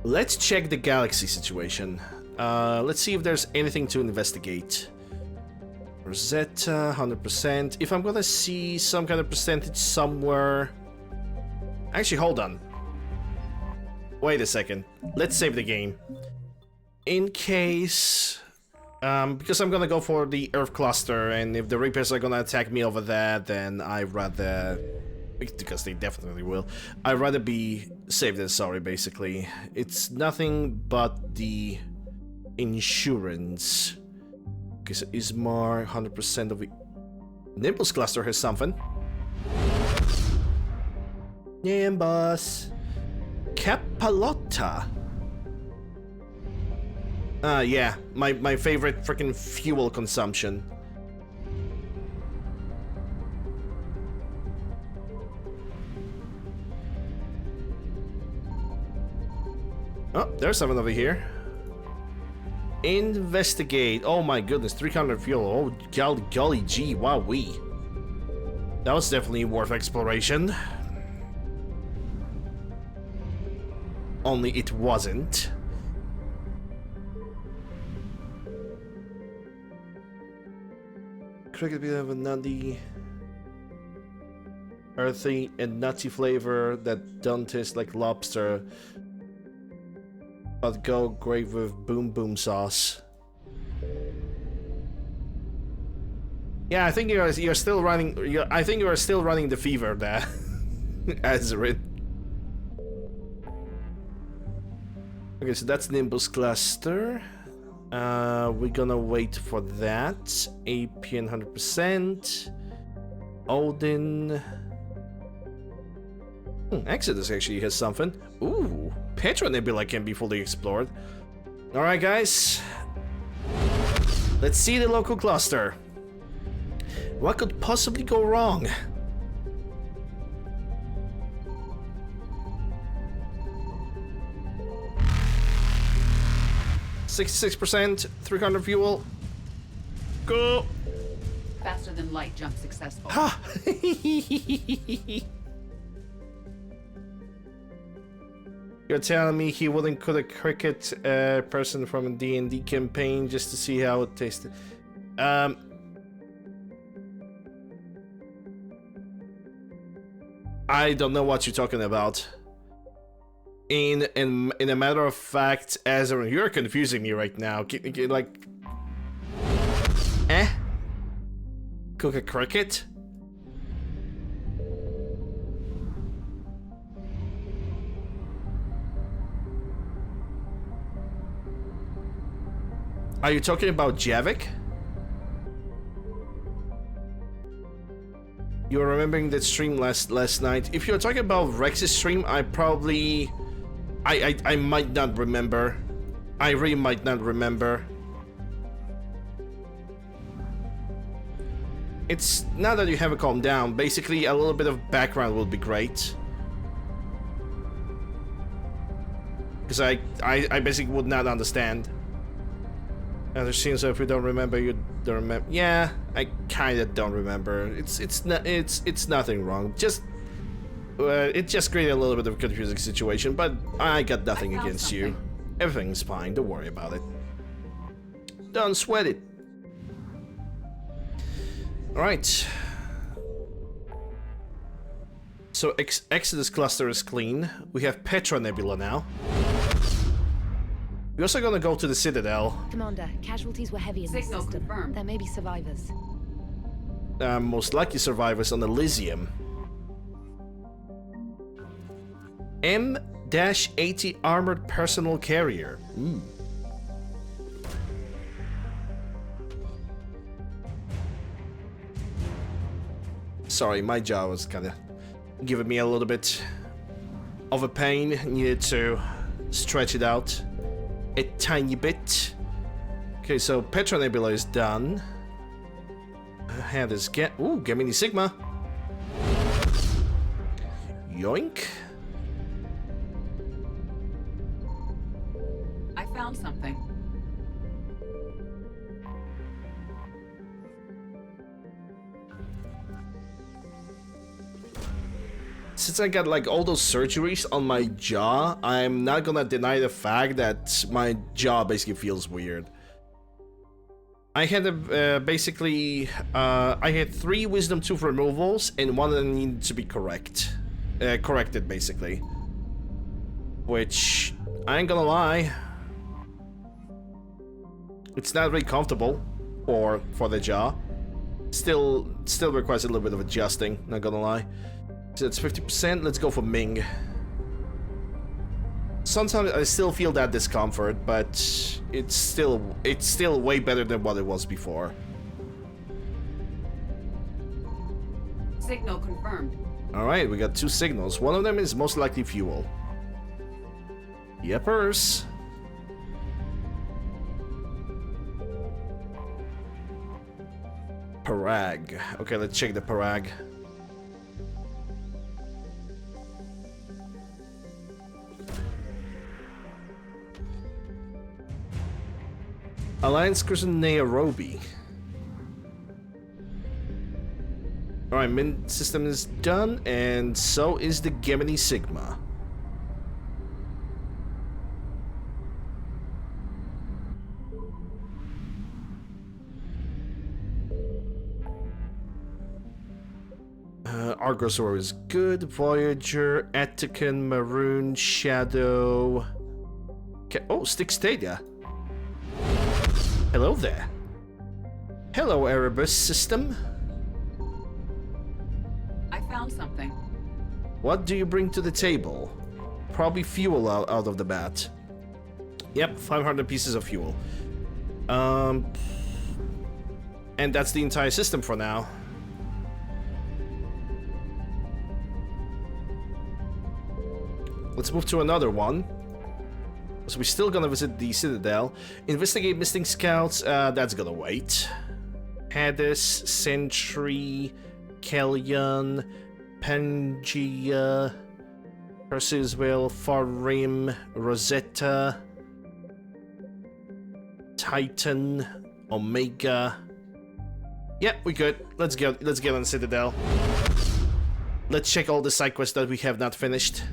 [SPEAKER 1] Let's check the galaxy situation. Let's see if there's anything to investigate. Rosetta, 100%. If I'm gonna see some kind of percentage somewhere... Actually, hold on. Wait a second. Let's save the game. In case... because I'm gonna go for the Earth cluster, and if the Reapers are gonna attack me over there, then I'd rather... Because they definitely will. I'd rather be safe than sorry, basically. It's nothing but the insurance. Okay, so Ismar, 100% of it. Nimbus cluster has something. Nimbus. Capalotta. Yeah, my favorite freaking fuel consumption. Oh, there's something over here. Investigate. Oh my goodness, 300 fuel. Oh, golly gee, wowee. That was definitely worth exploration. Only it wasn't. Cricket will have a nutty, earthy, and nutty flavor that don't taste like lobster, but go great with boom boom sauce. Yeah, I think you're still running. I think you are still running the fever there, Azerin. Okay, so that's Nimbus cluster. We're gonna wait for that. APN 100%. Odin. Exodus actually has something. Ooh, Petra Nebula can be fully explored. Alright, guys. Let's see the local cluster. What could possibly go wrong? %, 300 fuel. Go!
[SPEAKER 4] Faster than light jump successful.
[SPEAKER 1] Ha! You're telling me he wouldn't cut a cricket person from a D&D campaign just to see how it tasted? I don't know what you're talking about. In a matter of fact, Azerin, you're confusing me right now. Like, cook a cricket? Are you talking about Javik? You were remembering that stream last night. If you're talking about Rex's stream, I probably... I might not remember. I really might not remember. It's now that you have it calmed down, basically a little bit of background will be great. Because I basically would not understand. And it seems if you don't remember, you don't remember. Yeah, I kinda don't remember. It's nothing wrong. Just it just created a little bit of a confusing situation, but I got nothing against you. Everything's fine. Don't worry about it. Don't sweat it. All right. So Exodus cluster is clean. We have Petra Nebula now. We're also gonna go to the Citadel.
[SPEAKER 18] Commander, casualties were heavy in the system. Confirmed. There may be survivors.
[SPEAKER 1] Most likely survivors on Elysium. M-80 armored personal carrier. Sorry, my jaw was kind of giving me a little bit of a pain. Needed to stretch it out a tiny bit. Okay, so Petra Nebula is done. How does Gemini Sigma. Yoink.
[SPEAKER 4] I found something.
[SPEAKER 1] Since I got like all those surgeries on my jaw, I'm not gonna deny the fact that my jaw basically feels weird. I had basically I had 3 wisdom tooth removals and one of them needed to be corrected basically. Which I ain't gonna lie, it's not really comfortable for the jaw. Still requires a little bit of adjusting, not gonna lie. So it's 50%, let's go for Ming. Sometimes I still feel that discomfort, but it's still way better than what it was before.
[SPEAKER 4] Signal confirmed.
[SPEAKER 1] Alright, we got 2 signals. One of them is most likely fuel. Yepers. Parag. Okay, let's check the Parag. Alliance Cruiser Nairobi. Alright, main system is done, and so is the Gemini Sigma. Argosaur is good. Voyager, Etican, Maroon, Shadow. Okay. Oh, Stick Stadia. Hello there. Hello, Erebus system.
[SPEAKER 4] I found something.
[SPEAKER 1] What do you bring to the table? Probably fuel out of the bat. Yep, 500 pieces of fuel. And that's the entire system for now. Let's move to another one. So we're still gonna visit the Citadel. Investigate missing scouts, that's gonna wait. Hades, Sentry, Kellyan, Pangea, Perseusville, Far Rim, Rosetta, Titan, Omega. Yep, we good. Let's get on the Citadel. Let's check all the side quests that we have not finished.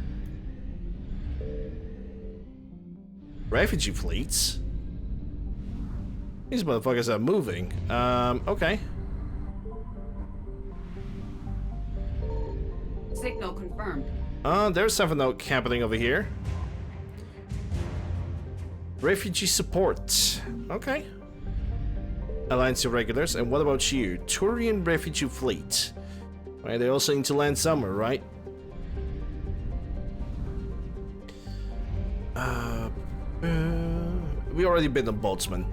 [SPEAKER 1] Refugee fleets? These motherfuckers are moving. Okay.
[SPEAKER 4] Signal confirmed.
[SPEAKER 1] There's something happening over here. Refugee support. Okay. Alliance irregulars. And what about you? Turian refugee fleet. Right, they also need to land somewhere, right? We already been on boatsman.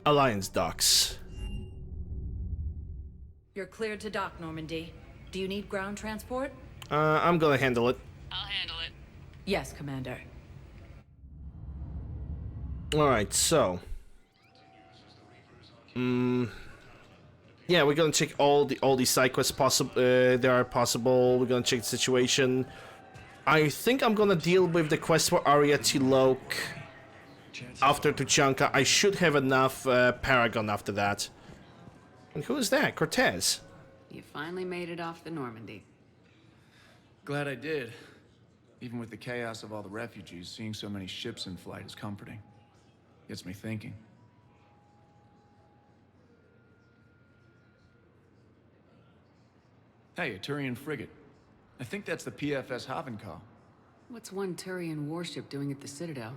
[SPEAKER 1] Alliance docks.
[SPEAKER 19] You're cleared to dock, Normandy. Do you need ground transport?
[SPEAKER 1] I'm gonna handle it.
[SPEAKER 19] I'll handle it. Yes, Commander.
[SPEAKER 1] Alright, so. Yeah, we're gonna check all the side quests there are possible. We're gonna check the situation. I think I'm gonna deal with the quest for Arya Tilok after Tuchanka. I should have enough Paragon after that. And who is that? Cortez.
[SPEAKER 3] You finally made it off the Normandy.
[SPEAKER 16] Glad I did. Even with the chaos of all the refugees, seeing so many ships in flight is comforting. Gets me thinking. Hey, a Turian frigate. I think that's the PFS Havenkal.
[SPEAKER 3] What's one Turian warship doing at the Citadel?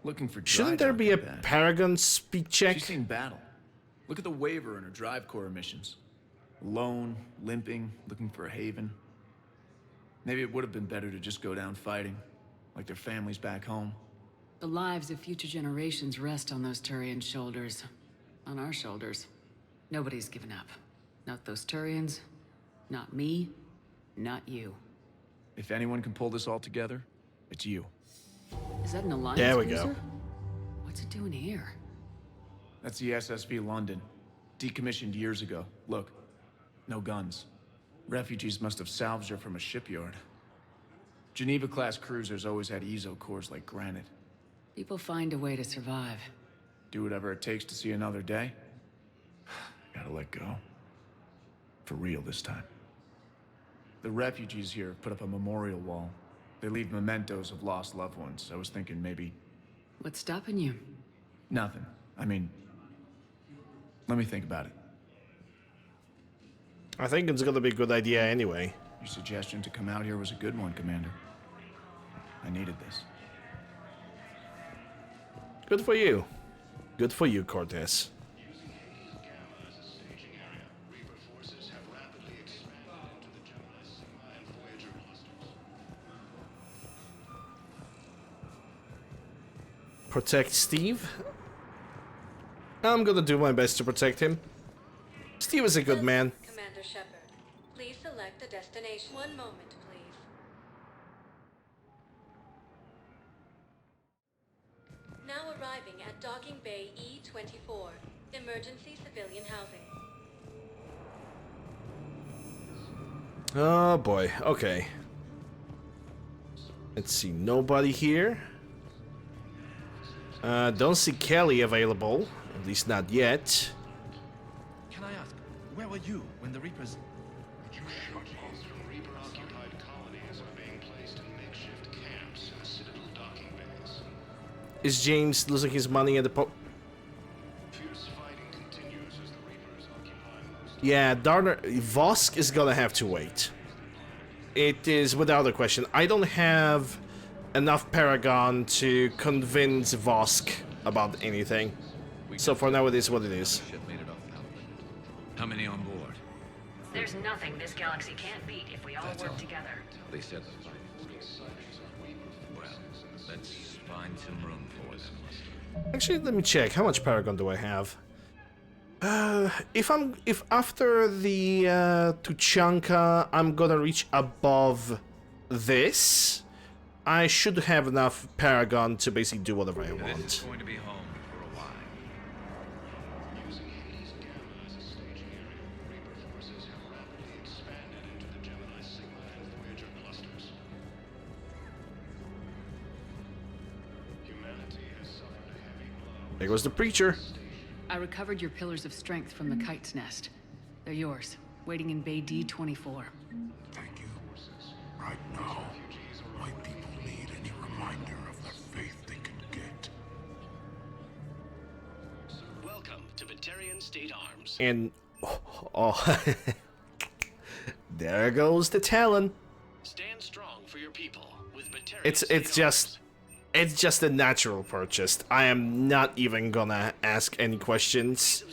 [SPEAKER 16] Looking for
[SPEAKER 1] Shouldn't there be a Paragon speed check?
[SPEAKER 16] She's seen battle. Look at the waiver in her drive core missions. Alone, limping, looking for a haven. Maybe it would have been better to just go down fighting, like their families back home.
[SPEAKER 3] The lives of future generations rest on those Turian shoulders. On our shoulders. Nobody's given up. Not those Turians. Not me, not you.
[SPEAKER 16] If anyone can pull this all together, it's you.
[SPEAKER 3] Is that an Alliance
[SPEAKER 1] There we
[SPEAKER 3] cruiser?
[SPEAKER 1] go.
[SPEAKER 3] What's it doing here?
[SPEAKER 16] That's the SSV London. Decommissioned years ago. Look, no guns. Refugees must have salvaged her from a shipyard. Geneva-class cruisers always had ezo cores like granite.
[SPEAKER 3] People find a way to survive.
[SPEAKER 16] Do whatever it takes to see another day. Gotta let go. For real this time. The refugees here put up a memorial wall. They leave mementos of lost loved ones. I was thinking maybe...
[SPEAKER 3] What's stopping you?
[SPEAKER 16] Nothing. I mean... Let me think about it.
[SPEAKER 1] I think it's gonna be a good idea anyway.
[SPEAKER 16] Your suggestion to come out here was a good one, Commander. I needed this.
[SPEAKER 1] Good for you. Good for you, Cortez. Protect Steve. I'm gonna do my best to protect him. Steve is a good man.
[SPEAKER 5] Commander Shepard, please select a destination. One moment, please. Now arriving at Docking Bay E-24, emergency civilian housing.
[SPEAKER 1] Oh boy, okay. Let's see, nobody here. Don't see Kelly available, at least not yet.
[SPEAKER 20] Can I ask, where were you when the Reapers...
[SPEAKER 21] Reaper-occupied colonies are being placed in makeshift camps in the Citadel docking
[SPEAKER 1] Is James losing his money at the Yeah, Darner... Vosk is gonna have to wait. It is without a question. I don't have enough Paragon to convince Vosk about anything. So for now it is what it is.
[SPEAKER 10] How many on board?
[SPEAKER 3] There's nothing this galaxy can't beat if we all work together.
[SPEAKER 10] They said the fight. Well, let's find some room for them.
[SPEAKER 1] Actually, let me check. How much Paragon do I have? If after the Tuchanka I'm gonna reach above this, I should have enough Paragon to basically do whatever I want.
[SPEAKER 10] This is going to be home for a while.
[SPEAKER 1] There goes the preacher.
[SPEAKER 3] I recovered your pillars of strength from the kite's nest. They're yours, waiting in Bay D-24.
[SPEAKER 7] Thank you. Right now, my people need any reminder of the faith they can get.
[SPEAKER 21] Welcome to Batarian State Arms.
[SPEAKER 1] And there goes the Talon.
[SPEAKER 21] Stand strong for your people with Batarian
[SPEAKER 1] It's just a natural purchase. I am not even gonna ask any questions.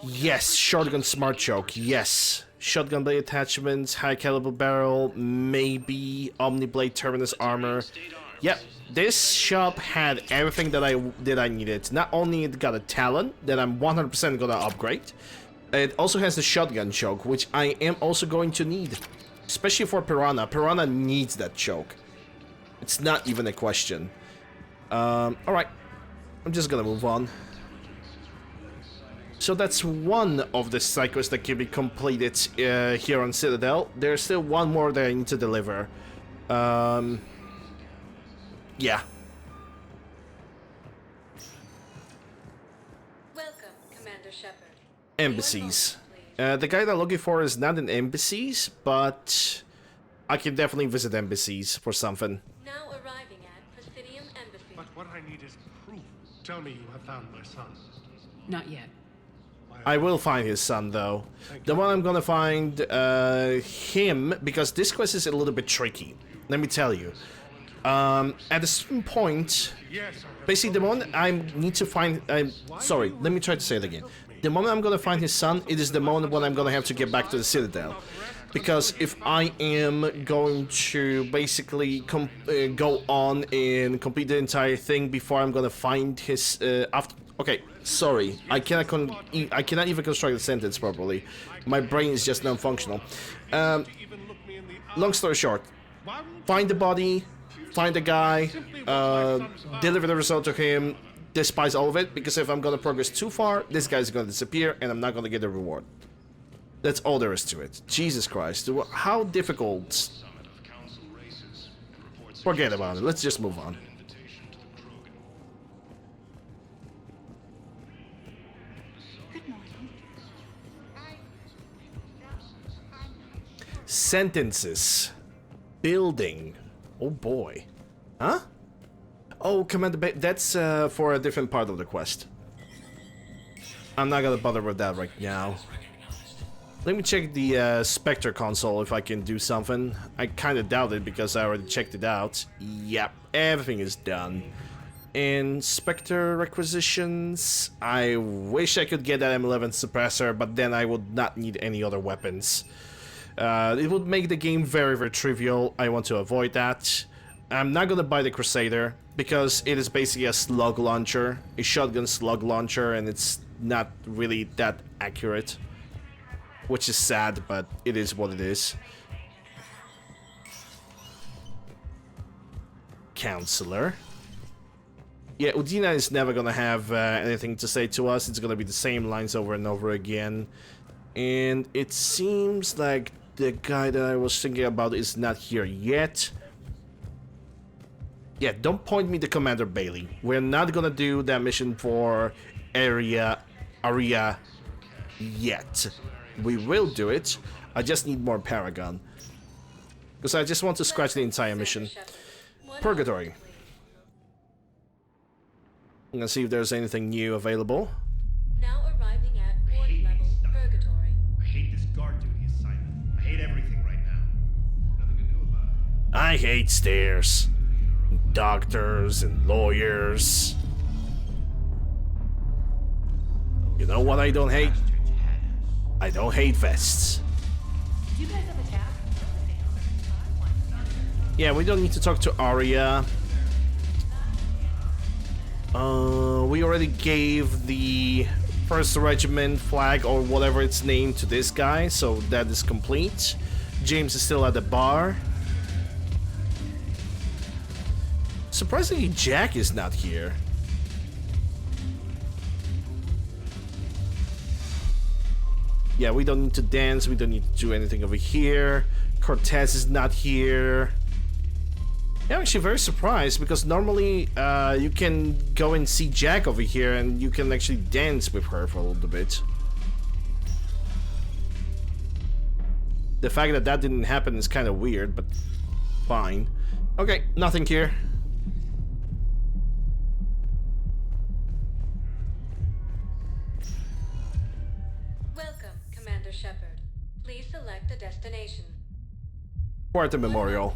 [SPEAKER 1] Yes, shotgun smart choke. Yes, shotgun blade attachments, high caliber barrel, maybe omniblade terminus armor. Yep, this shop had everything that I needed. Not only it got a Talon that I'm 100% gonna upgrade, it also has the shotgun choke, which I am also going to need, especially for Piranha. Piranha needs that choke. It's not even a question. Alright. I'm just gonna move on. So that's one of the side quests that can be completed here on Citadel. There's still one more that I need to deliver. Yeah.
[SPEAKER 22] Welcome, Commander Shepard.
[SPEAKER 1] Embassies. The guy that I'm looking for is not in embassies, but I can definitely visit embassies for something.
[SPEAKER 22] Now arriving at Presidium Embassy.
[SPEAKER 7] But what I need is proof. Tell me you have found my son.
[SPEAKER 3] Not yet.
[SPEAKER 1] I will find his son, though. The one I'm gonna find him, because this quest is a little bit tricky. Let me tell you. At a certain point, basically the moment I need to find... sorry, let me try to say it again. The moment I'm gonna find his son, it is the moment when I'm gonna have to get back to the Citadel. Because if I am going to basically go on and complete the entire thing before I'm gonna find his... Okay, sorry, I cannot even construct a sentence properly. My brain is just non-functional. Long story short, find the body, find the guy, deliver the result to him, despise all of it, because if I'm gonna progress too far, this guy's gonna disappear and I'm not gonna get a reward. That's all there is to it. Jesus Christ, how difficult... Forget about it, let's just move on. Sentences. Building. Oh boy. Huh? Oh, Commander that's for a different part of the quest. I'm not gonna bother with that right now. Let me check the Spectre console if I can do something. I kinda doubt it because I already checked it out. Yep, everything is done. And Spectre requisitions... I wish I could get that M11 suppressor, but then I would not need any other weapons. It would make the game very, very trivial. I want to avoid that. I'm not gonna buy the Crusader, because it is basically a slug launcher. A shotgun slug launcher, and it's not really that accurate. Which is sad, but it is what it is. Counselor. Yeah, Udina is never gonna have anything to say to us. It's gonna be the same lines over and over again. And it seems like the guy that I was thinking about is not here yet. Yeah, don't point me to Commander Bailey. We're not gonna do that mission for Aria yet. We will do it. I just need more Paragon. Because I just want to scratch the entire mission. Purgatory. I'm gonna see if there's anything new available.
[SPEAKER 22] Now arriving at ward level purgatory.
[SPEAKER 15] I hate this guard duty assignment. I hate everything right now. Nothing to do about it.
[SPEAKER 1] I hate stairs. Doctors and lawyers. You know what I don't hate? I don't hate vests.
[SPEAKER 19] Do you guys have a tab?
[SPEAKER 1] Yeah, we don't need to talk to Arya. We already gave the First Regiment flag or whatever it's named to this guy, so that is complete. James is still at the bar. Surprisingly, Jack is not here. Yeah, we don't need to dance, we don't need to do anything over here. Cortez is not here. I'm actually very surprised because normally you can go and see Jack over here and you can actually dance with her for a little bit. The fact that that didn't happen is kind of weird, but fine. Okay, nothing here.
[SPEAKER 22] Welcome, Commander Shepard. Please select a destination.
[SPEAKER 1] Puerto Memorial.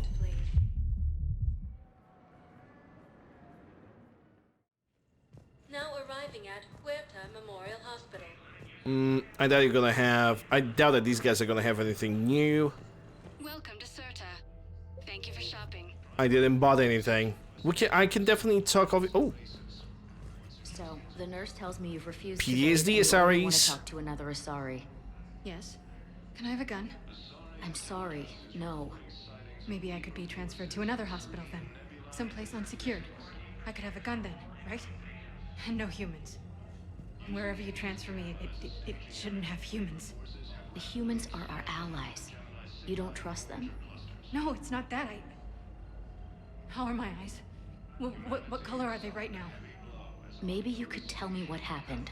[SPEAKER 22] Now arriving at Puerta Memorial Hospital.
[SPEAKER 1] I doubt you're gonna have. I doubt that these guys are gonna have anything new.
[SPEAKER 2] Welcome to Serta. Thank you for shopping.
[SPEAKER 1] I didn't bought anything. I can definitely talk of. Oh,
[SPEAKER 9] So, the nurse tells me you've refused
[SPEAKER 1] PTSD
[SPEAKER 9] to want to
[SPEAKER 1] SREs.
[SPEAKER 9] talk to another Asari.
[SPEAKER 14] Yes. Can I have a gun?
[SPEAKER 9] I'm sorry, no.
[SPEAKER 14] Maybe I could be transferred to another hospital then. Someplace unsecured. I could have a gun then, right? And no humans. Wherever you transfer me, it shouldn't have humans.
[SPEAKER 9] The humans are our allies. You don't trust them?
[SPEAKER 14] No, it's not that. How are my eyes? What color are they right now?
[SPEAKER 9] Maybe you could tell me what happened.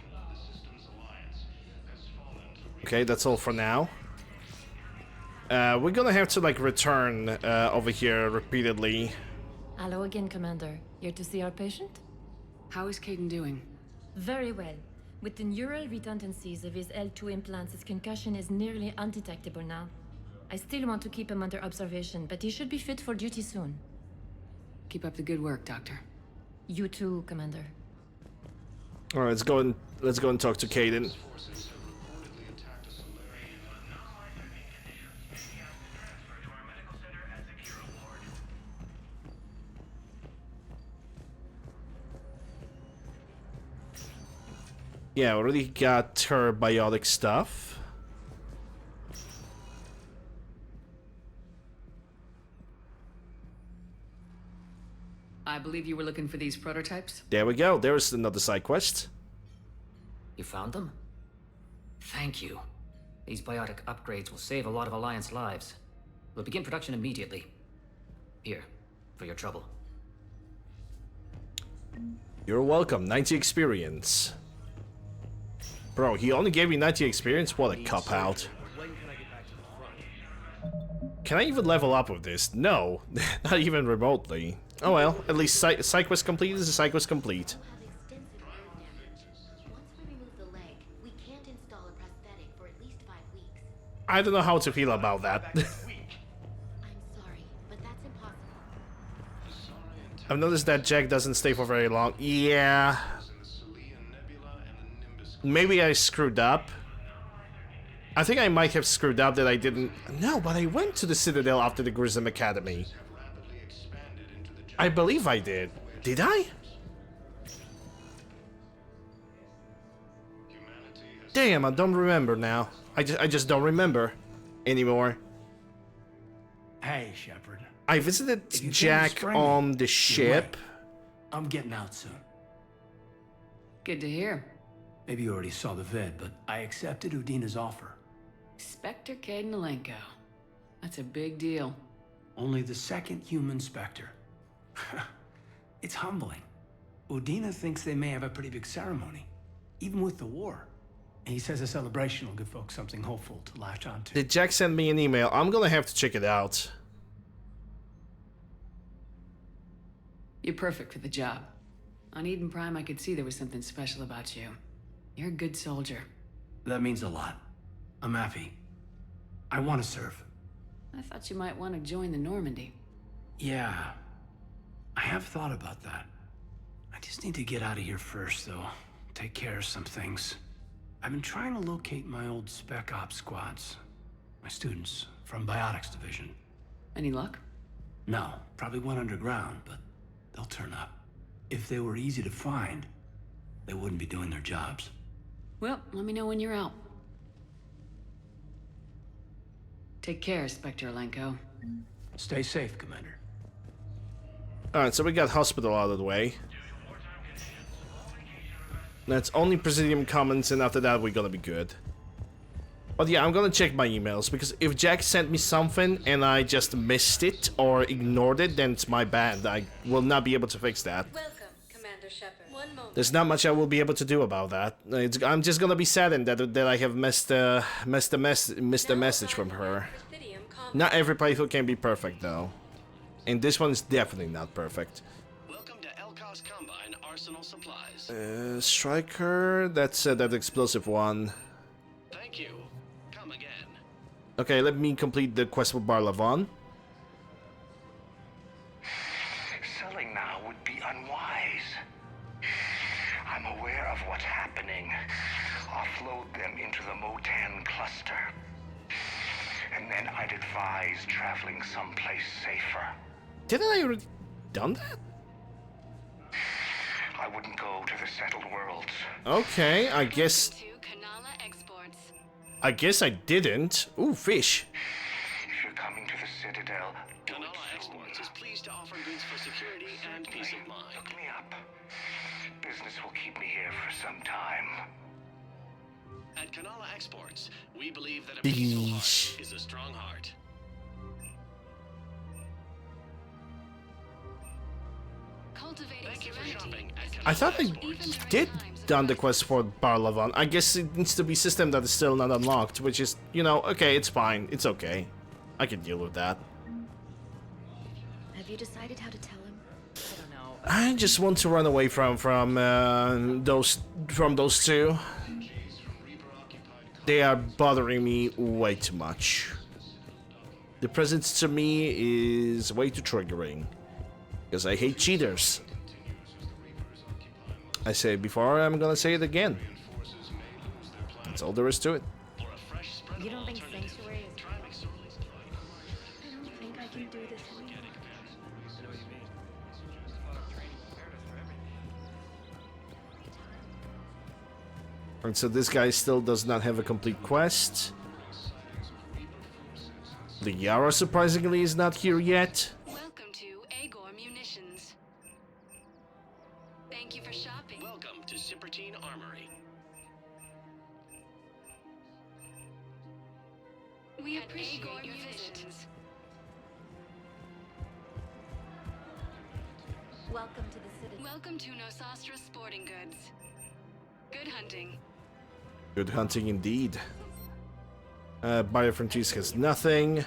[SPEAKER 1] Okay, that's all for now. We're gonna have to like return over here repeatedly.
[SPEAKER 23] Hello again, Commander. Here to see our patient?
[SPEAKER 3] How is Caden doing?
[SPEAKER 23] Very well. With the neural redundancies of his L2 implants, his concussion is nearly undetectable now. I still want to keep him under observation, but he should be fit for duty soon.
[SPEAKER 3] Keep up the good work, Doctor.
[SPEAKER 23] You too, Commander.
[SPEAKER 1] All right, let's go and talk to Caden. Yeah, already got her biotic stuff.
[SPEAKER 3] I believe you were looking for these prototypes?
[SPEAKER 1] There we go. There's another side quest.
[SPEAKER 24] You found them? Thank you. These biotic upgrades will save a lot of Alliance lives. We'll begin production immediately. Here, for your trouble.
[SPEAKER 1] You're welcome. 90 experience. Bro, he only gave me 90 experience? What a cop-out. Can I even level up with this? No. Not even remotely. Oh well, at least side quest complete is a side quest complete. I don't know how to feel about that. I've noticed that Jack doesn't stay for very long. Yeah. Maybe I screwed up. I think I might have screwed up that I didn't... No, but I went to the Citadel after the Grissom Academy. I believe I did. Did I? Damn, I don't remember now. I just don't remember anymore.
[SPEAKER 25] Hey, Shepard.
[SPEAKER 1] I visited Jack on the ship.
[SPEAKER 25] I'm getting out soon.
[SPEAKER 3] Good to hear.
[SPEAKER 25] Maybe you already saw the vid, but I accepted Udina's offer.
[SPEAKER 3] Spectre Caden. That's a big deal.
[SPEAKER 25] Only the second human Spectre. It's humbling. Udina thinks they may have a pretty big ceremony, even with the war. And he says a celebration will give folks something hopeful to latch onto.
[SPEAKER 1] Did Jack send me an email? I'm gonna have to check it out.
[SPEAKER 3] You're perfect for the job. On Eden Prime, I could see there was something special about you. You're a good soldier.
[SPEAKER 25] That means a lot. I'm happy. I want to serve.
[SPEAKER 3] I thought you might want to join the Normandy.
[SPEAKER 25] Yeah. I have thought about that. I just need to get out of here first, though. Take care of some things. I've been trying to locate my old Spec Ops squads. My students from Biotics Division.
[SPEAKER 3] Any luck?
[SPEAKER 25] No, probably went underground, but they'll turn up. If they were easy to find, they wouldn't be doing their jobs.
[SPEAKER 3] Well, let me know when you're out. Take care, Spectre Alenko.
[SPEAKER 25] Stay safe, Commander.
[SPEAKER 1] Alright, so we got hospital out of the way. That's only Presidium comments, and after that we're gonna be good. But yeah, I'm gonna check my emails, because if Jack sent me something and I just missed it or ignored it, then it's my bad. I will not be able to fix that.
[SPEAKER 22] Welcome, Commander Shepard. One moment.
[SPEAKER 1] There's not much I will be able to do about that. I'm just gonna be saddened that I have missed a message from her. Not every playthrough can be perfect, though. And this one is definitely not perfect.
[SPEAKER 21] Welcome to Elcos Combine Arsenal Supplies.
[SPEAKER 1] Striker, that's that explosive one.
[SPEAKER 21] Thank you. Come again.
[SPEAKER 1] Okay, let me complete the quest for Barlavon.
[SPEAKER 8] Selling now would be unwise. I'm aware of what's happening. Offload them into the Motan cluster. And then I'd advise traveling someplace safer.
[SPEAKER 1] Didn't I already done that?
[SPEAKER 8] I wouldn't go to the settled worlds.
[SPEAKER 1] Okay, I guess I didn't. Ooh, fish.
[SPEAKER 8] If you're coming to the Citadel,
[SPEAKER 21] Canala Exports is pleased to offer goods for security and peace of mind.
[SPEAKER 8] Look me up. Business will keep me here for some time.
[SPEAKER 21] At Canala Exports, we believe that a peaceful heart is a strong heart. Thank you for shopping at Canala
[SPEAKER 1] I thought I
[SPEAKER 21] Exports.
[SPEAKER 1] did done the quest for Barlavon. I guess it needs to be a system that is still not unlocked, which is, you know, okay, it's fine. It's okay. I can deal with that.
[SPEAKER 9] Have you decided how to tell him? I don't know.
[SPEAKER 1] I just want to run away from those two. They are bothering me way too much. The presence to me is way too triggering. Because I hate cheaters. I said it before, I'm gonna say it again. That's all there is to it.
[SPEAKER 9] You don't think Sanctuary is... I don't think I can do this anymore.
[SPEAKER 1] And so this guy still does not have a complete quest. The Yara surprisingly is not here yet.
[SPEAKER 2] Welcome to Agor Munitions. Thank you for shopping.
[SPEAKER 21] Welcome to Cipertine Armory.
[SPEAKER 2] We appreciate your visit.
[SPEAKER 9] Welcome to the city.
[SPEAKER 2] Welcome to Nosastra Sporting Goods. Good hunting.
[SPEAKER 1] Good hunting indeed. Biofrontiers has nothing.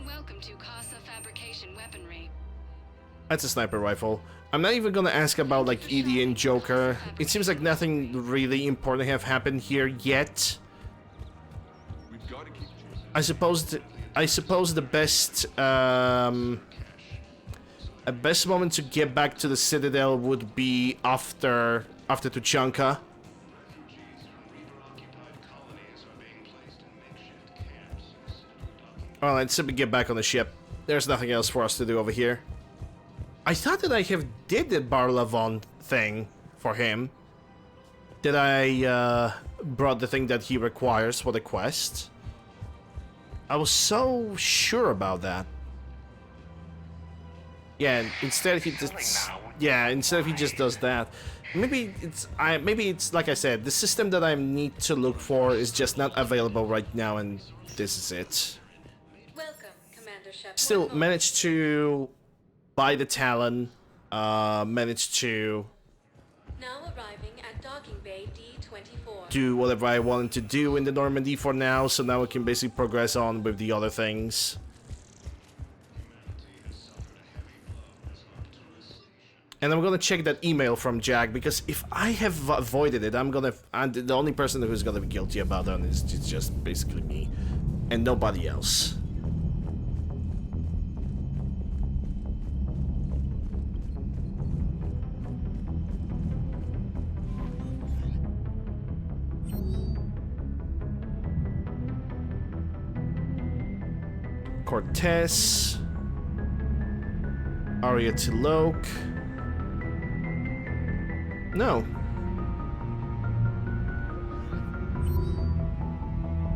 [SPEAKER 2] Welcome to Casa Fabrication Weaponry.
[SPEAKER 1] That's a sniper rifle. I'm not even gonna ask about like Edie and Joker. It seems like nothing really important have happened here yet. I suppose the best a best moment to get back to the Citadel would be after Tuchanka. Well, let's simply get back on the ship. There's nothing else for us to do over here. I thought that I did the Barlavon thing for him. That I brought the thing that he requires for the quest. I was so sure about that. Yeah, instead he just instead he just does that. Maybe it's like I said, the system that I need to look for is just not available right now, and this is it.
[SPEAKER 22] Welcome, Commander Shepard.
[SPEAKER 1] Still managed to buy the Talon. Managed to
[SPEAKER 22] Now arriving at Docking Bay D-24.
[SPEAKER 1] do whatever I wanted to do in the Normandy for now, so now we can basically progress on with the other things. And I'm gonna check that email from Jack, because if I have avoided it, I'm the only person who's gonna be guilty about that is just basically me and nobody else. Cortez, Arya Tilok. No.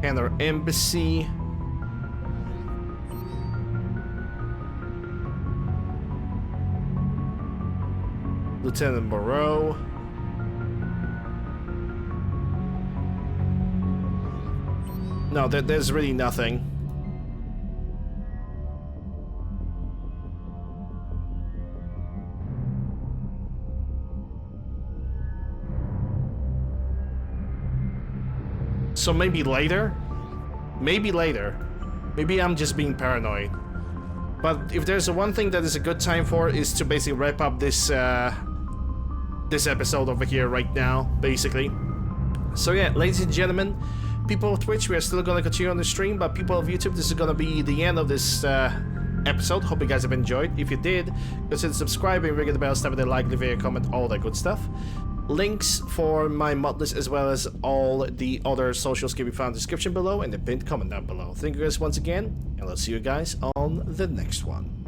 [SPEAKER 1] Hanner Embassy. Lieutenant Moreau. No, there's really nothing. So maybe later? Maybe later. Maybe I'm just being paranoid. But if there's one thing that is a good time for, is to basically wrap up this this episode over here right now, basically. So yeah, ladies and gentlemen, people of Twitch, we are still gonna continue on the stream, but people of YouTube, this is gonna be the end of this episode. Hope you guys have enjoyed. If you did, consider subscribing, ring the bell, stab a like, leave a comment, all that good stuff. Links for my Modlists as well as all the other socials can be found in the description below and the pinned comment down below. Thank you guys once again, and I'll see you guys on the next one.